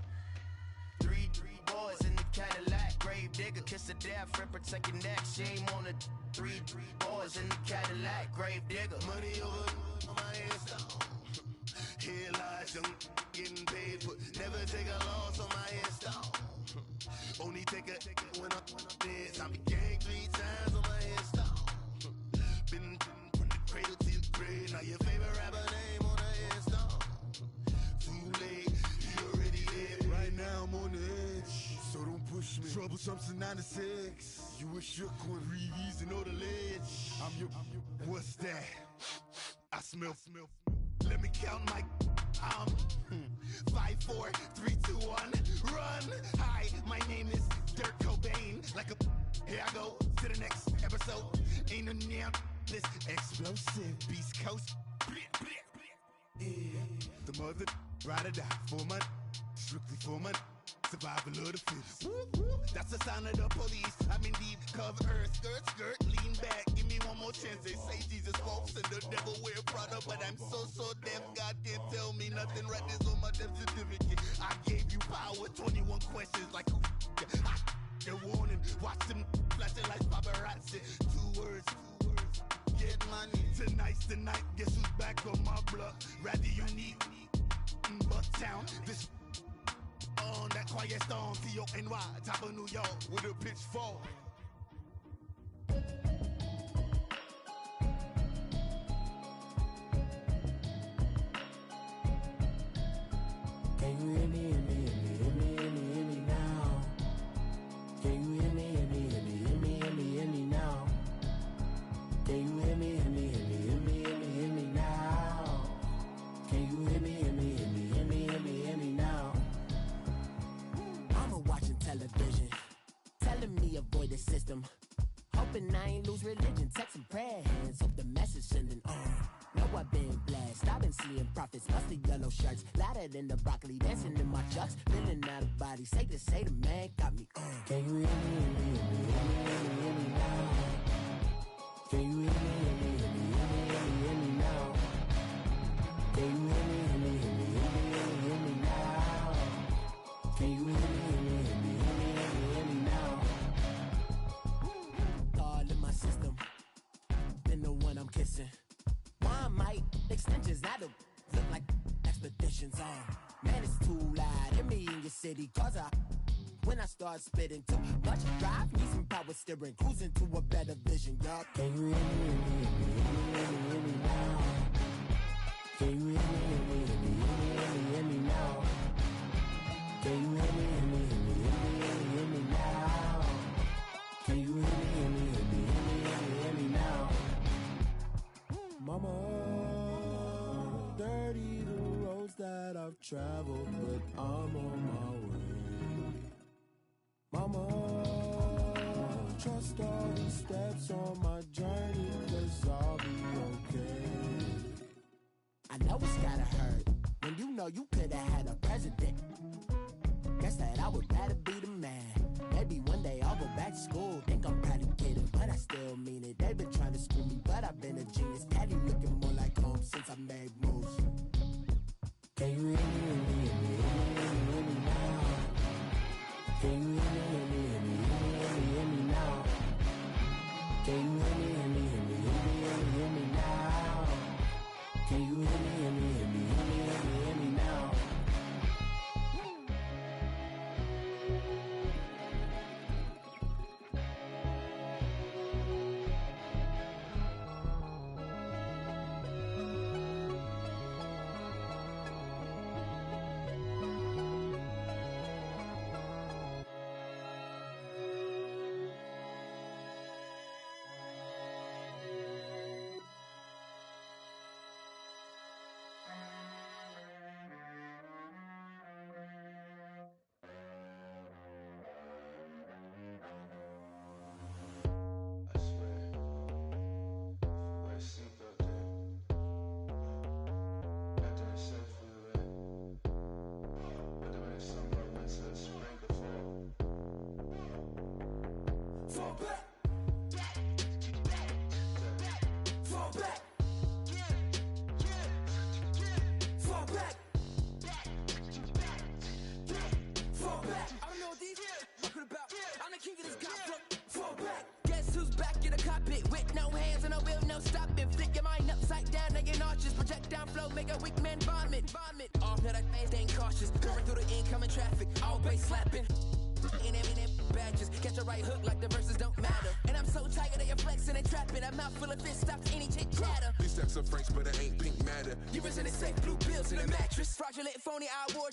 Three boys in the Cadillac, grave digger, kiss to death, friend protect your neck. Shame on the three boys in the Cadillac, grave digger. Money over my headstone. Here lies young, getting paid, but never take a loss on my headstone. Only take a when I'm dead. I be gang 3 times on my headstone. Been from the cradle to the grave. Now your favorite rapper name on the headstone. Too late, you already live. Right now I'm on the edge, so don't push me. Troublesome to 96. You a shook one, Reeves and know the ledge. I'm your, what's that? I smell. Let me count my 5, 4, 3, 2, 1, run. Hi, my name is Dirk Cobain. Like a here I go to the next episode. Ain't no damn this explosive Beast Coast. Yeah, the mother ride or die for my strictly for my survival of the fittest. That's the sound of the police. I'm in deep cover earth, skirt, lean back. Give me one more chance. They say Jesus walks and the devil wear Prada, but I'm so deaf. God can't tell me nothing. Right this on my death certificate. I gave you power. 21 questions like who? The warning. Watch them flashing like paparazzi. 2 words. Get money. Tonight's the night. Guess who's back on my block? Rather unique. Bucktown. This on that quiet storm, T-O-N-Y, top of New York with a pitchfork. Can you hear me, hear me, hear me, hear me, hear me, hear me now? Can you hear me, hear me, hear me, hear me, hear me, hear me now? Can you hear me, hear me, hear me, hear me, hear me, hear me now? Can you hear me, hear me, hear me, hear me, hear me, hear me now? Mama watching television, telling me avoid the system. Hoping I ain't lose religion, text and prayer hands, hope the message sending on. Know I've been blessed, I've been seeing prophets, mustard yellow shirts, louder than the broccoli, dancing in my chucks, feeling out of body, say the man got me on. Can you hear me, hear me, hear me, hear me, hear me, hear me now? Can you hear me, hear me, hear me, hear me, hear me, hear me now? Can you hear me, hear me, hear me, hear me, hear me, hear me now? Can you hear me, hear me, hear me, hear me, hear me, hear me now? All in my system, been the one I'm kissing. Why might extensions now to look like expeditions on? Man, it's too loud. Hear me in your city, cause when I start spitting too much drive, need some power steering, cruising to a better vision, y'all. Can you hear me, hear me, hear me, hear me, hear me now? Can you hear me, hear me, hear me, hear me, hear me, hear me now? Can you hear me, hear me, hear me, hear me, hear me, hear me now? Can you hear me, hear me, hear me, hear me, hear me, hear me now? Mama, dirty the roads that I've traveled, but I'm on my way. Mama, trust all the steps on my journey, 'cause I'll be okay. I know it's gotta hurt when you know you could've had a president. Guess that I would rather be the man. Maybe one day I'll go back to school. Think I'm probably kidding, but I still mean it. They've been trying to screw me, but I've been a genius. Daddy looking more like home since I made moves. Can you hear me, hear me, hear me, hear me, hear me now? Can you hear me, hear me, hear me, hear me, hear me, hear me now? Can you hear me, hear me, hear me, hear me, hear me, hear me now? Can you hear me, hear me, hear me, hear me, hear me, hear me now?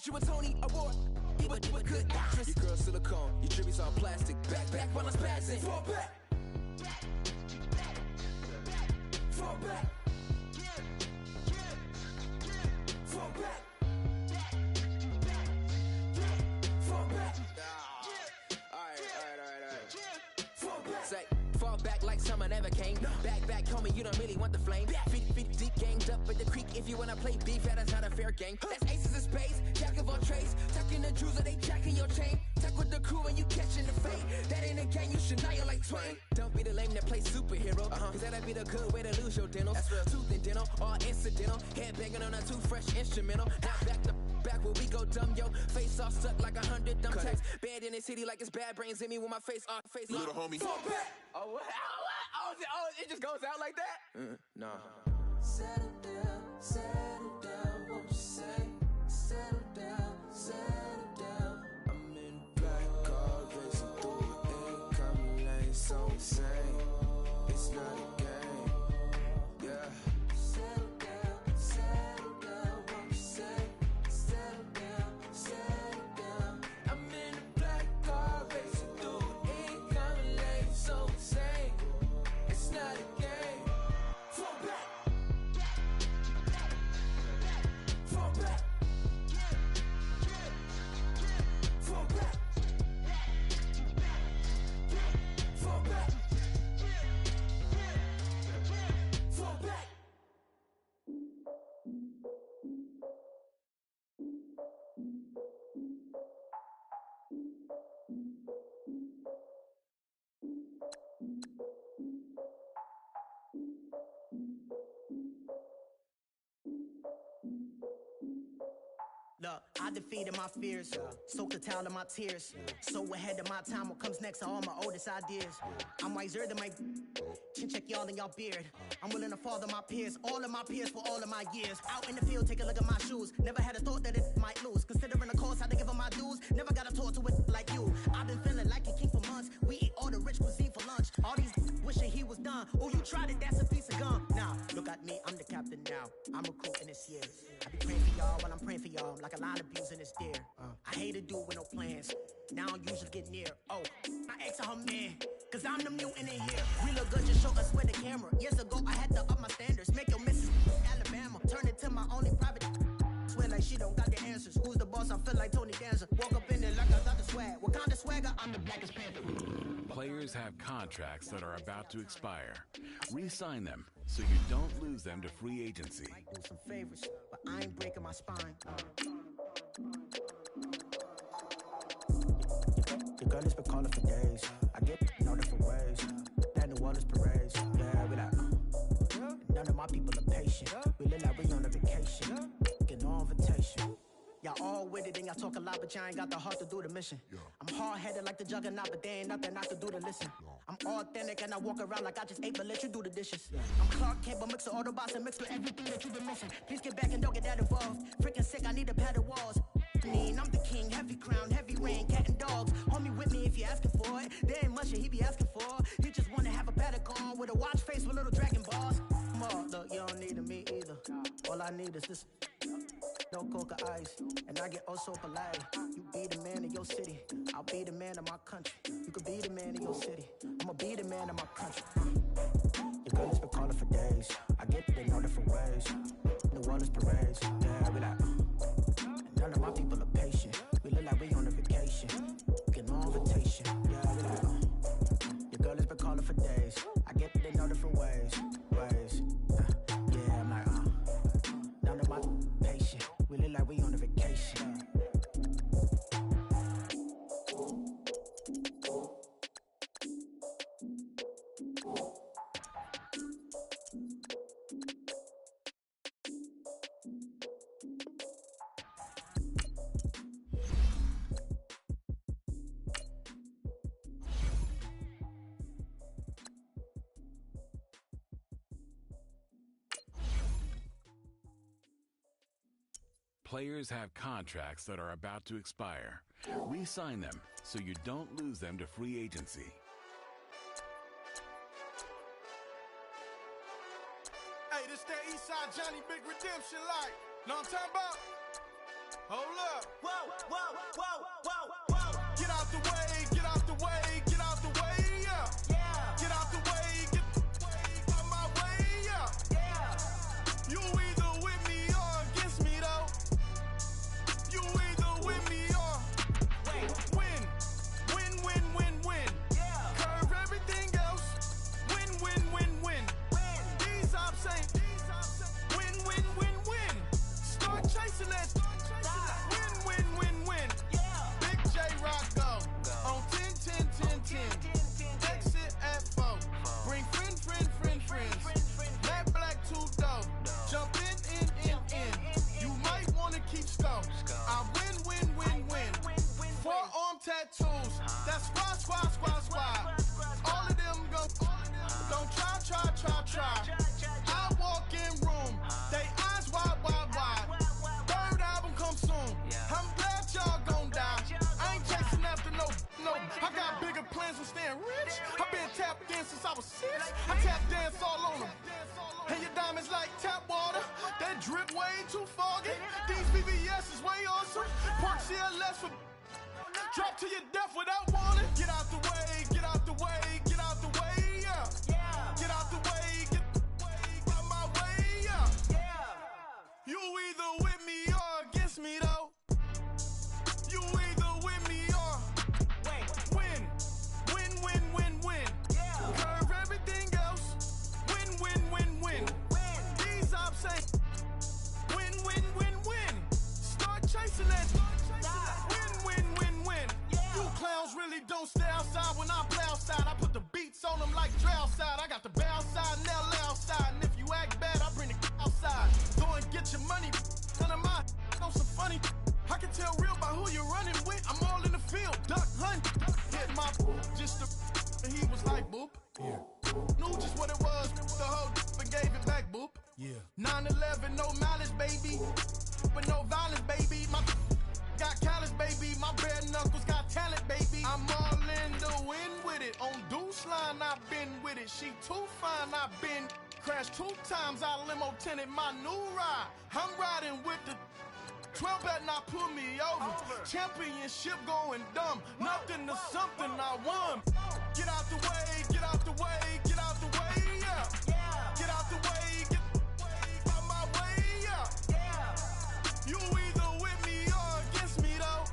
You a Tony Award, you a good actress. Your girl silicone, your tributes all plastic. Back while I'm spazzing. Fall back. Fall back. Fall back. back, homie, you don't really want the flame. Feet deep, ganged up at the creek. If you wanna play beef, that's not a fair game. That's aces of spades, jack of all trades. Tucking the jewels, or they jacking your chain. Tuck with the crew and you catching the fade. That ain't a game, you should know you like Twain. Don't be the lame that plays superhero. Cause that'd be the good way to lose your dental. That's real. Tooth and dental, all incidental. Head banging on a too fresh instrumental. Now back to back where we go dumb, yo. Face all stuck like 100 dumb tacks. Bad in the city like it's bad brains in me with my face off. Little homie. Oh, what? Oh, it just goes out like that? Nah. Settle down, won't you say? Settle down. I'm in black car racing through the incoming lane, so insane. It's not a game, yeah. Settle down, won't you say? Settle down. I'm in a black car racing through the incoming lane, so insane. It's not a game. Fall back. Look, I defeated my fears, soaked a towel in my tears. So ahead of my time, what comes next are all my oldest ideas. I'm wiser than my chin check y'all in y'all beard. I'm willing to father my peers, all of my peers for all of my years. Out in the field, take a look at my shoes. Never had a thought that it might lose. Considering the cost, I had to give up my dues. Never got a talk to it like you. I've been feeling like a king for months. We eat all the rich cuisine for lunch. All these wishing he was done. Oh, you tried it, that's a piece of gum. Now, look at me, I'm the captain now. I'm recruiting this year. I be praying for y'all while I'm praying for y'all. Like a line of abusing this deer. I hate to do it with no plans. Now I usually get near. Oh, I asked her man, cause I'm the mutant in here. We look good, just show us with the camera. Years ago, I had to up my standards. Make your missus Alabama. Turn it to my only private. Swear like she don't got the answers. Who's the boss? I feel like Tony Danza. Walk up in there like I got the swag. What kind of swagger? I'm the blackest panther. Players have contracts that are about to expire. Re-sign them so you don't lose them to free agency. Do some favors, but I ain't breaking my spine. The girl has been calling for days. I get no different ways. That New Orleans parades. Yeah, we like, none of my people are patient. We look like we on a vacation. Get no invitation. Y'all all with it and y'all talk a lot, but y'all ain't got the heart to do the mission. I'm hard-headed like the juggernaut, but there ain't nothing I can do to listen. I'm authentic and I walk around like I just ate, but let you do the dishes. I'm Clark Kent, but mix the Autobots and mix with everything that you've been missing. Please get back and don't get that involved. Freaking sick, I need a padded walls. I'm the king, heavy crown, heavy rain, cat and dogs. Homie with me if you're asking for it. There ain't much that he be asking for. He just wanna have a paddock on with a watch face with little dragon balls. Look, you don't need me either. All I need is this. No coca ice, and I get oh so polite. You be the man of your city, I'll be the man of my country. You could be the man of your city, I'ma be the man of my country. Your girl has been calling for days. I get it in all different ways. New Orleans parades, yeah, we like. None of my people are patient. We look like we on a vacation. Get no invitation, yeah, we like. Your girl has been calling for days. I get it in all different ways. Yeah, I'm like, none of my patient. We look like we on a vacation. Players have contracts that are about to expire. Re-sign them so you don't lose them to free agency. Hey, this that Eastside Johnny Big Redemption like. Know what I'm talking about? Hold up. Whoa, whoa, whoa, whoa, whoa. Get out the way, get out the way, get out the way, yeah. Yeah. Get out the way, get out my way, yeah. Yeah. You either with me or against me though. You either with me or win. Win, win, win, win. Yeah. Curve everything else. Win, win, win, win. Drip way too foggy. These BBS is way awesome. Park CLS for drop to your death without warning. Get out the way, get out the way, get out the way, yeah. Get out the way, get out my way, yeah. You either with me or against me though. You either with me or win. Win. Curve everything else. Win. These ops ain't win. Start chasing that. Win. You clowns really don't stay outside when I play outside. I put the beats on them like Dre outside. I got the bounce side and LA outside. And if you act bad, I bring the outside. Go and get your money. None of my know some funny. I can tell real by who you're running with. I'm all in the field. Duck hunt. Hit my just the and he was like boop. Yeah. Knew just what it was. The whole but gave it back boop. Yeah. 9/11, no malice, baby. But no violence, baby. My got callous, baby. My bare knuckles got talent, baby. I'm all in the wind with it. On Deuce line, I've been with it. She too fine, I've been crashed 2 times. I limo tinted my new ride. I'm riding with the 12 better not pull me over. Championship going dumb. Nothing to something I won. Get out the way, get out the way, get out the way, yeah. Get out the way, get out my way, yeah. You either with me or against me though.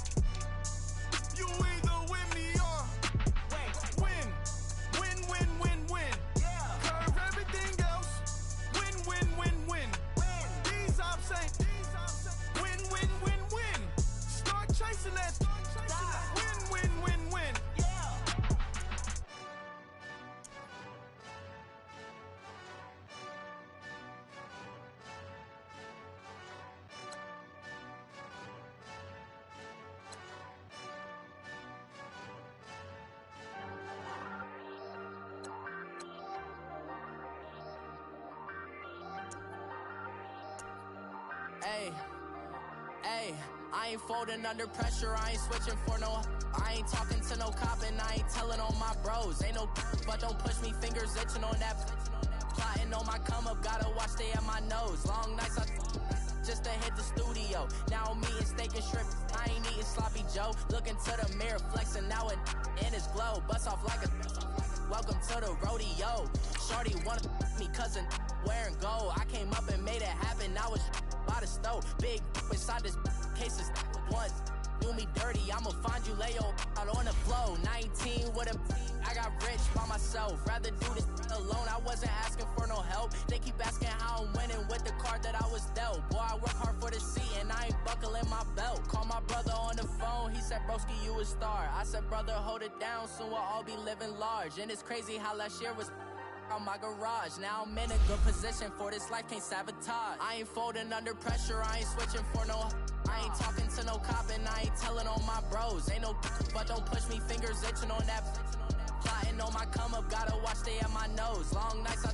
You either with me or win. Curve everything else. Win. These ops ain't win. Start chasing that. Win. Hey, I ain't folding under pressure, I ain't switching for no. I ain't talking to no cop and I ain't telling on my bros. Ain't no but don't push me, fingers itching on that. Plotting on my come up, gotta watch stay at my nose. Long nights just to hit the studio. Now I'm eating steak and shrimp, I ain't eating sloppy Joe. Looking to the mirror, flexing now it in his glow. Bust off like a welcome to the rodeo. Shorty wanna me cousin wearing gold. I came up and made it happen, I was by the stove. Big inside this case is once. Do me dirty, I'ma find you, lay your out on the floor. 19 with a I got rich by myself. Rather do this alone, I wasn't asking for no help. They keep asking how I'm winning with the card that I was dealt. Boy, I work hard for the seat and I ain't buckling my belt. Call my brother on the phone, he said, broski, you a star. I said, brother, hold it down, soon we'll all be living large. And it's crazy how last year was on my garage. Now I'm in a good position for this life, can't sabotage. I ain't folding under pressure, I ain't switching for no. I ain't talking to no cop and I ain't telling on my bros. Ain't no but don't push me, fingers itching on that. Plotting on my come up, gotta watch stay at my nose. Long nights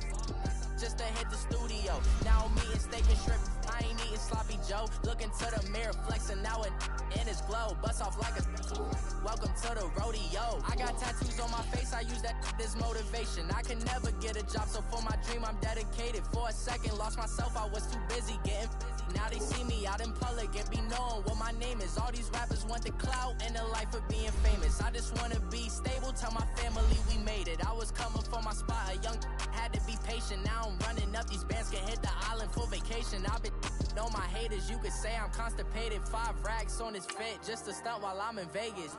just to hit the studio. Now I'm eating steak and shrimp, I ain't eating sloppy Joe. Looking to the mirror, flexing now it in his glow. Bust off like a welcome to the rodeo. I got tattoos on my face, I use that as motivation. I can never get a job, so for my dream I'm dedicated. For a second, lost myself, I was too busy getting now they see me out in public and be knowing what my name is. All these rappers want the clout and the life of being famous. I just wanna be stable, tell my family we made it. I was coming for my spot, a young had to be patient. Now I'm running up, these bands can hit the island for vacation. I've been know my haters, you could say I'm constipated. 5 racks on his fit, just to stunt while I'm in Vegas.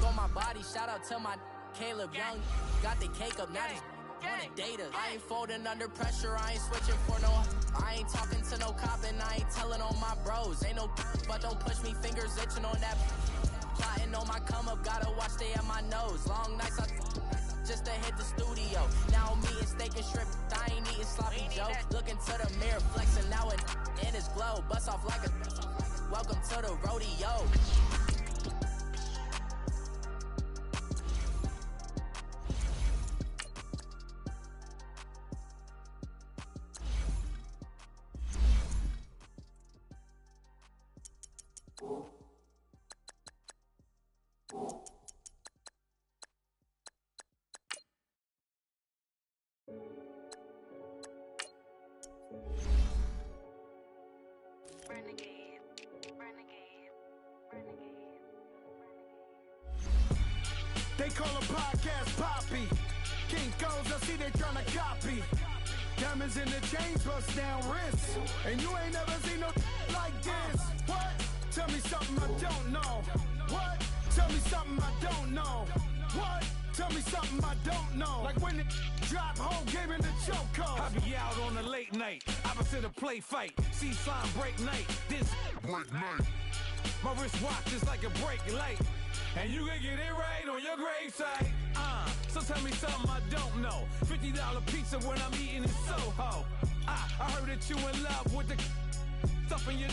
On my body, shout out to my Caleb Young. Got the cake up, now these wanna date us. I ain't folding under pressure, I ain't switching for no. I ain't talking to no cop and I ain't telling on my bros. Ain't no but don't push me, fingers itching on that. Plotting on my come up, gotta watch stay at my nose. Long nights just to hit the studio. Now I'm eating steak and shrimp, I ain't eating sloppy Joe. Looking to the mirror, flexing now it in his glow. Bust off like a welcome to the rodeo. They call a podcast Poppy. Kinkos, I see they tryna copy. Diamonds in the chains, bust down wrists. And you ain't never seen no like this. What? Tell me something I don't know. What? Tell me something I don't know. What? Tell me something I don't know. Like when it drop, whole game in the chokehold. I be out on a late night, opposite a play fight. See sign break night, this break night. My wristwatch is like a brake light. And you can get it right on your gravesite. So tell me something I don't know. $50 pizza when I'm eating in Soho. I heard that you in love with the stuff in your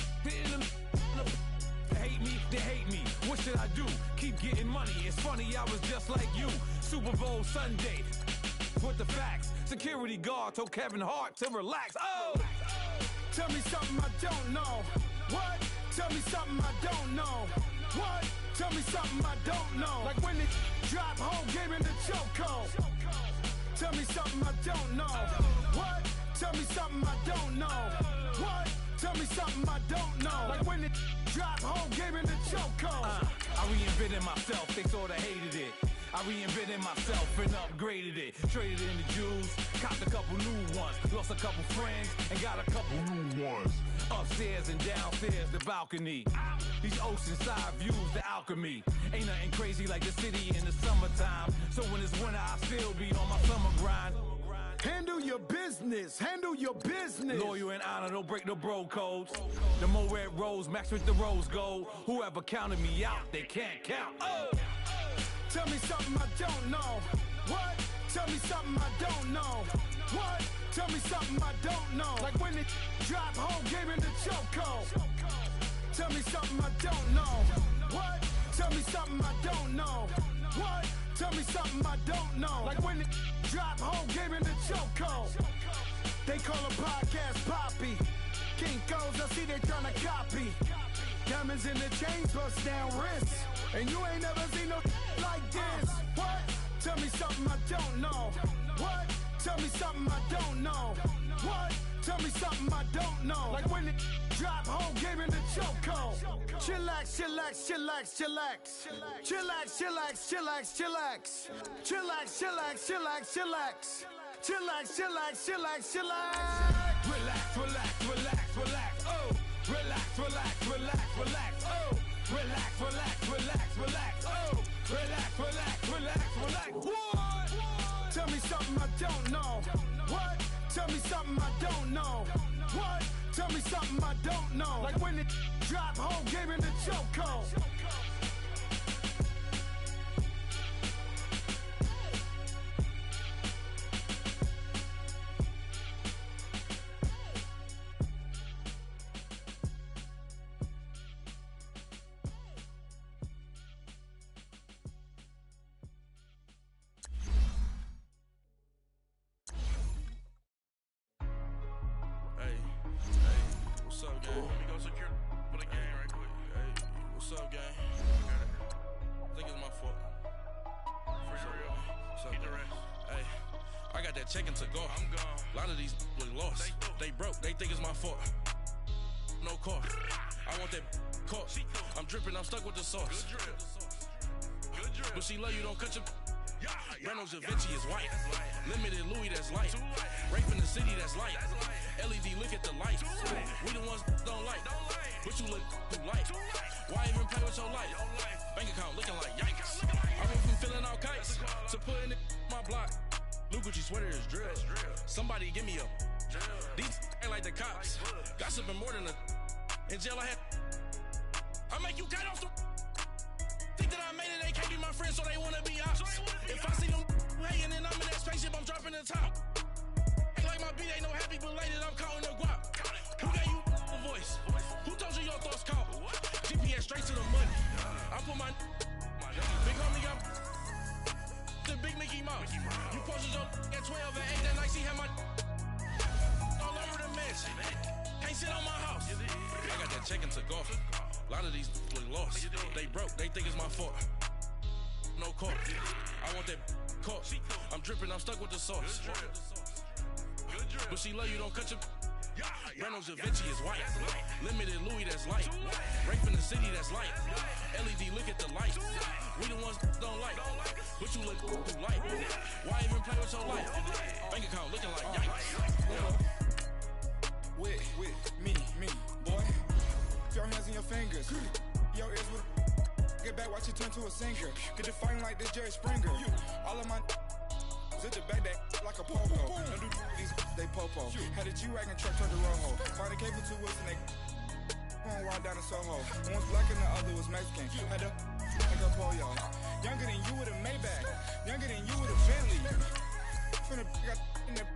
hate me, they hate me. What should I do? Keep getting money. It's funny, I was just like you. Super Bowl Sunday with the facts. Security guard told Kevin Hart to relax. Oh! Tell me something I don't know. What? Tell me something I don't know. What? Tell me something I don't know. Like when it drop, whole game in the chokehold. Tell me something I don't know. What? Tell me something I don't know. What? Tell me something I don't know. Like when it drop, whole game in the chokehold. I reinvented myself, they sorta hated it. I reinvented myself and upgraded it. Traded in the Jews, copped a couple new ones. Lost a couple friends and got a couple new ones. Upstairs and downstairs, the balcony. These oceanside views, the alchemy. Ain't nothing crazy like the city in the summertime. So when it's winter, I still be on my summer grind. Handle your business, handle your business. Loyal and honor, don't break no bro codes. The more red rose, max with the rose gold. Whoever counted me out, they can't count. Oh! Tell me something I don't know. What? Tell me something I don't know. What? Tell me something I don't know. Like when it drop, whole game in the chokehold. Tell me something I don't know. What? Tell me something I don't know. What? Tell me something I don't know. Like when it drop, whole game in the chokehold. They call a podcast Poppy. Kinkos, I see they tryna copy. Diamonds in the chains, bust down wrists. And you ain't never seen no like this. What? Tell me something I don't know. What? Tell me something I don't know. What? Tell me something I don't know. Like when it drop, whole game in the chokehold. Chillax, chillax, chillax, chillax. Chillax, chillax, chillax, chillax. Chillax, chillax, chillax, chillax. Chillax, chillax, chillax, chillax. Relax, relax, relax, relax. Oh! Relax, relax, relax, relax. Oh! Relax, relax, relax, relax. Oh! Relax, relax, relax, relax. What? Tell me something I don't know. What? Tell me something I don't know. What? Tell me something I don't know. Like when it drop, whole game in the chokehold. What's up, gang? Let me go secure for the game right quick. Hey, what's up, gang? I think it's my fault. For real. What's up, hey, I got that check-in to go. I'm gone. A lot of these look lost. They broke. They think it's my fault. No car. I want that caught. I'm dripping. I'm stuck with the sauce. Good drip. Good drip. But she love you. Don't cut your. Reynolds Da Vinci is white. Limited Louis, that's light. Rape in the city, that's light. LED, look at the lights. We the ones don't like. But you look too light. Why even play with your life? Bank account looking like yikes. I went from filling out kites to putting it in my block. Blue Gucci sweater is drill. Somebody give me a. These ain't like the cops. Gossiping more than a. In jail I had. I make you cut off the. Think that I made it, they can't be my friends, so they wanna be ops. If I see them hating and I'm in that spaceship, I'm dropping the top. Ain't like my beat ain't no happy belated, I'm counting the guap. Who gave you a voice? Who told you your thoughts count? GPS straight to the money. I put my big homie got the big Mickey Mouse. You posted your at 12 and 8 that night, she had my all over the mansion. Can't sit on my house. I got that check-in to go. A lot of these look lost. They broke, they think it's my fault. No car. I want that caught. I'm dripping, I'm stuck with the sauce. But she love you, don't cut your. Reynolds Da Vinci is white. Limited Louis, that's light. Rape in the city, that's light. LED, look look at the light. We the ones don't like. But you look too light. Why even play with your life? Bank account looking like yikes. With me, boy. Your hands and your fingers. Your ears with get back, watch it turn to a singer. Get the fighting like this Jerry Springer. All of my zip the back that like a popo. Don't do these, they popo. Had a G-Wagon truck turned to Rojo. Find a cable 2 wheels and they going wild down in Soho. One was black and the other was Mexican. Had a like a polio. Younger than you with a Maybach. Younger than you with a Bentley. From the got in the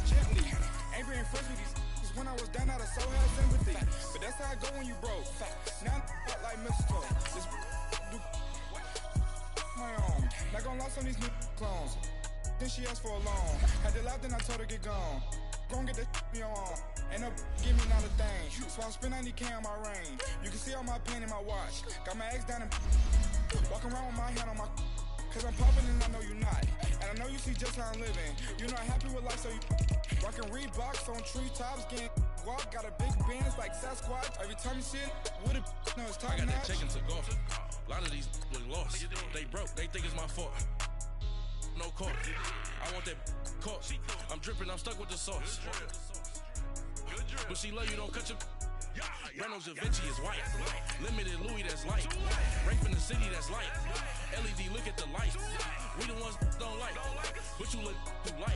gently. Angry and friends with these when I was down out of so had sympathy. But that's how I go when you broke. Now I'm like mistletoe. Just do my own. Not gonna lost on these new clones. Then she asked for a loan. Had to laugh, then I told her get gone. Gon' get that me on. Ain't no give me not a thing. So I spend 90K on my ring. You can see all my pain in my watch. Got my ex down and walking around with my hand on my. Cause I'm popping and I know you not. And I know you see just how I'm living. You're not happy with life, so you rockin' Reeboks on treetops, getting guap. Got a big Benz like Sasquatch. Every time you see it, with a no, it's top I got notch. that check into golf. A lot of these was lost. They broke, they think it's my fault. No court. I want that court. I'm dripping, I'm stuck with the sauce. But she love you, don't cut your. Reynolds Da Vinci is white. Limited Louis, that's light. Rape in the city, that's light. LED, look at the light. We the ones don't like. But you look too light.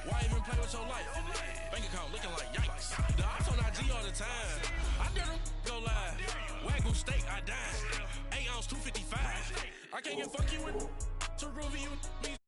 Why even play with your life? Bank account looking like yikes. The ops on IG all the time. I dare them go live. Wagyu steak, I died. 8 ounce, 255. I can't get fuck you with. To groovy you, me.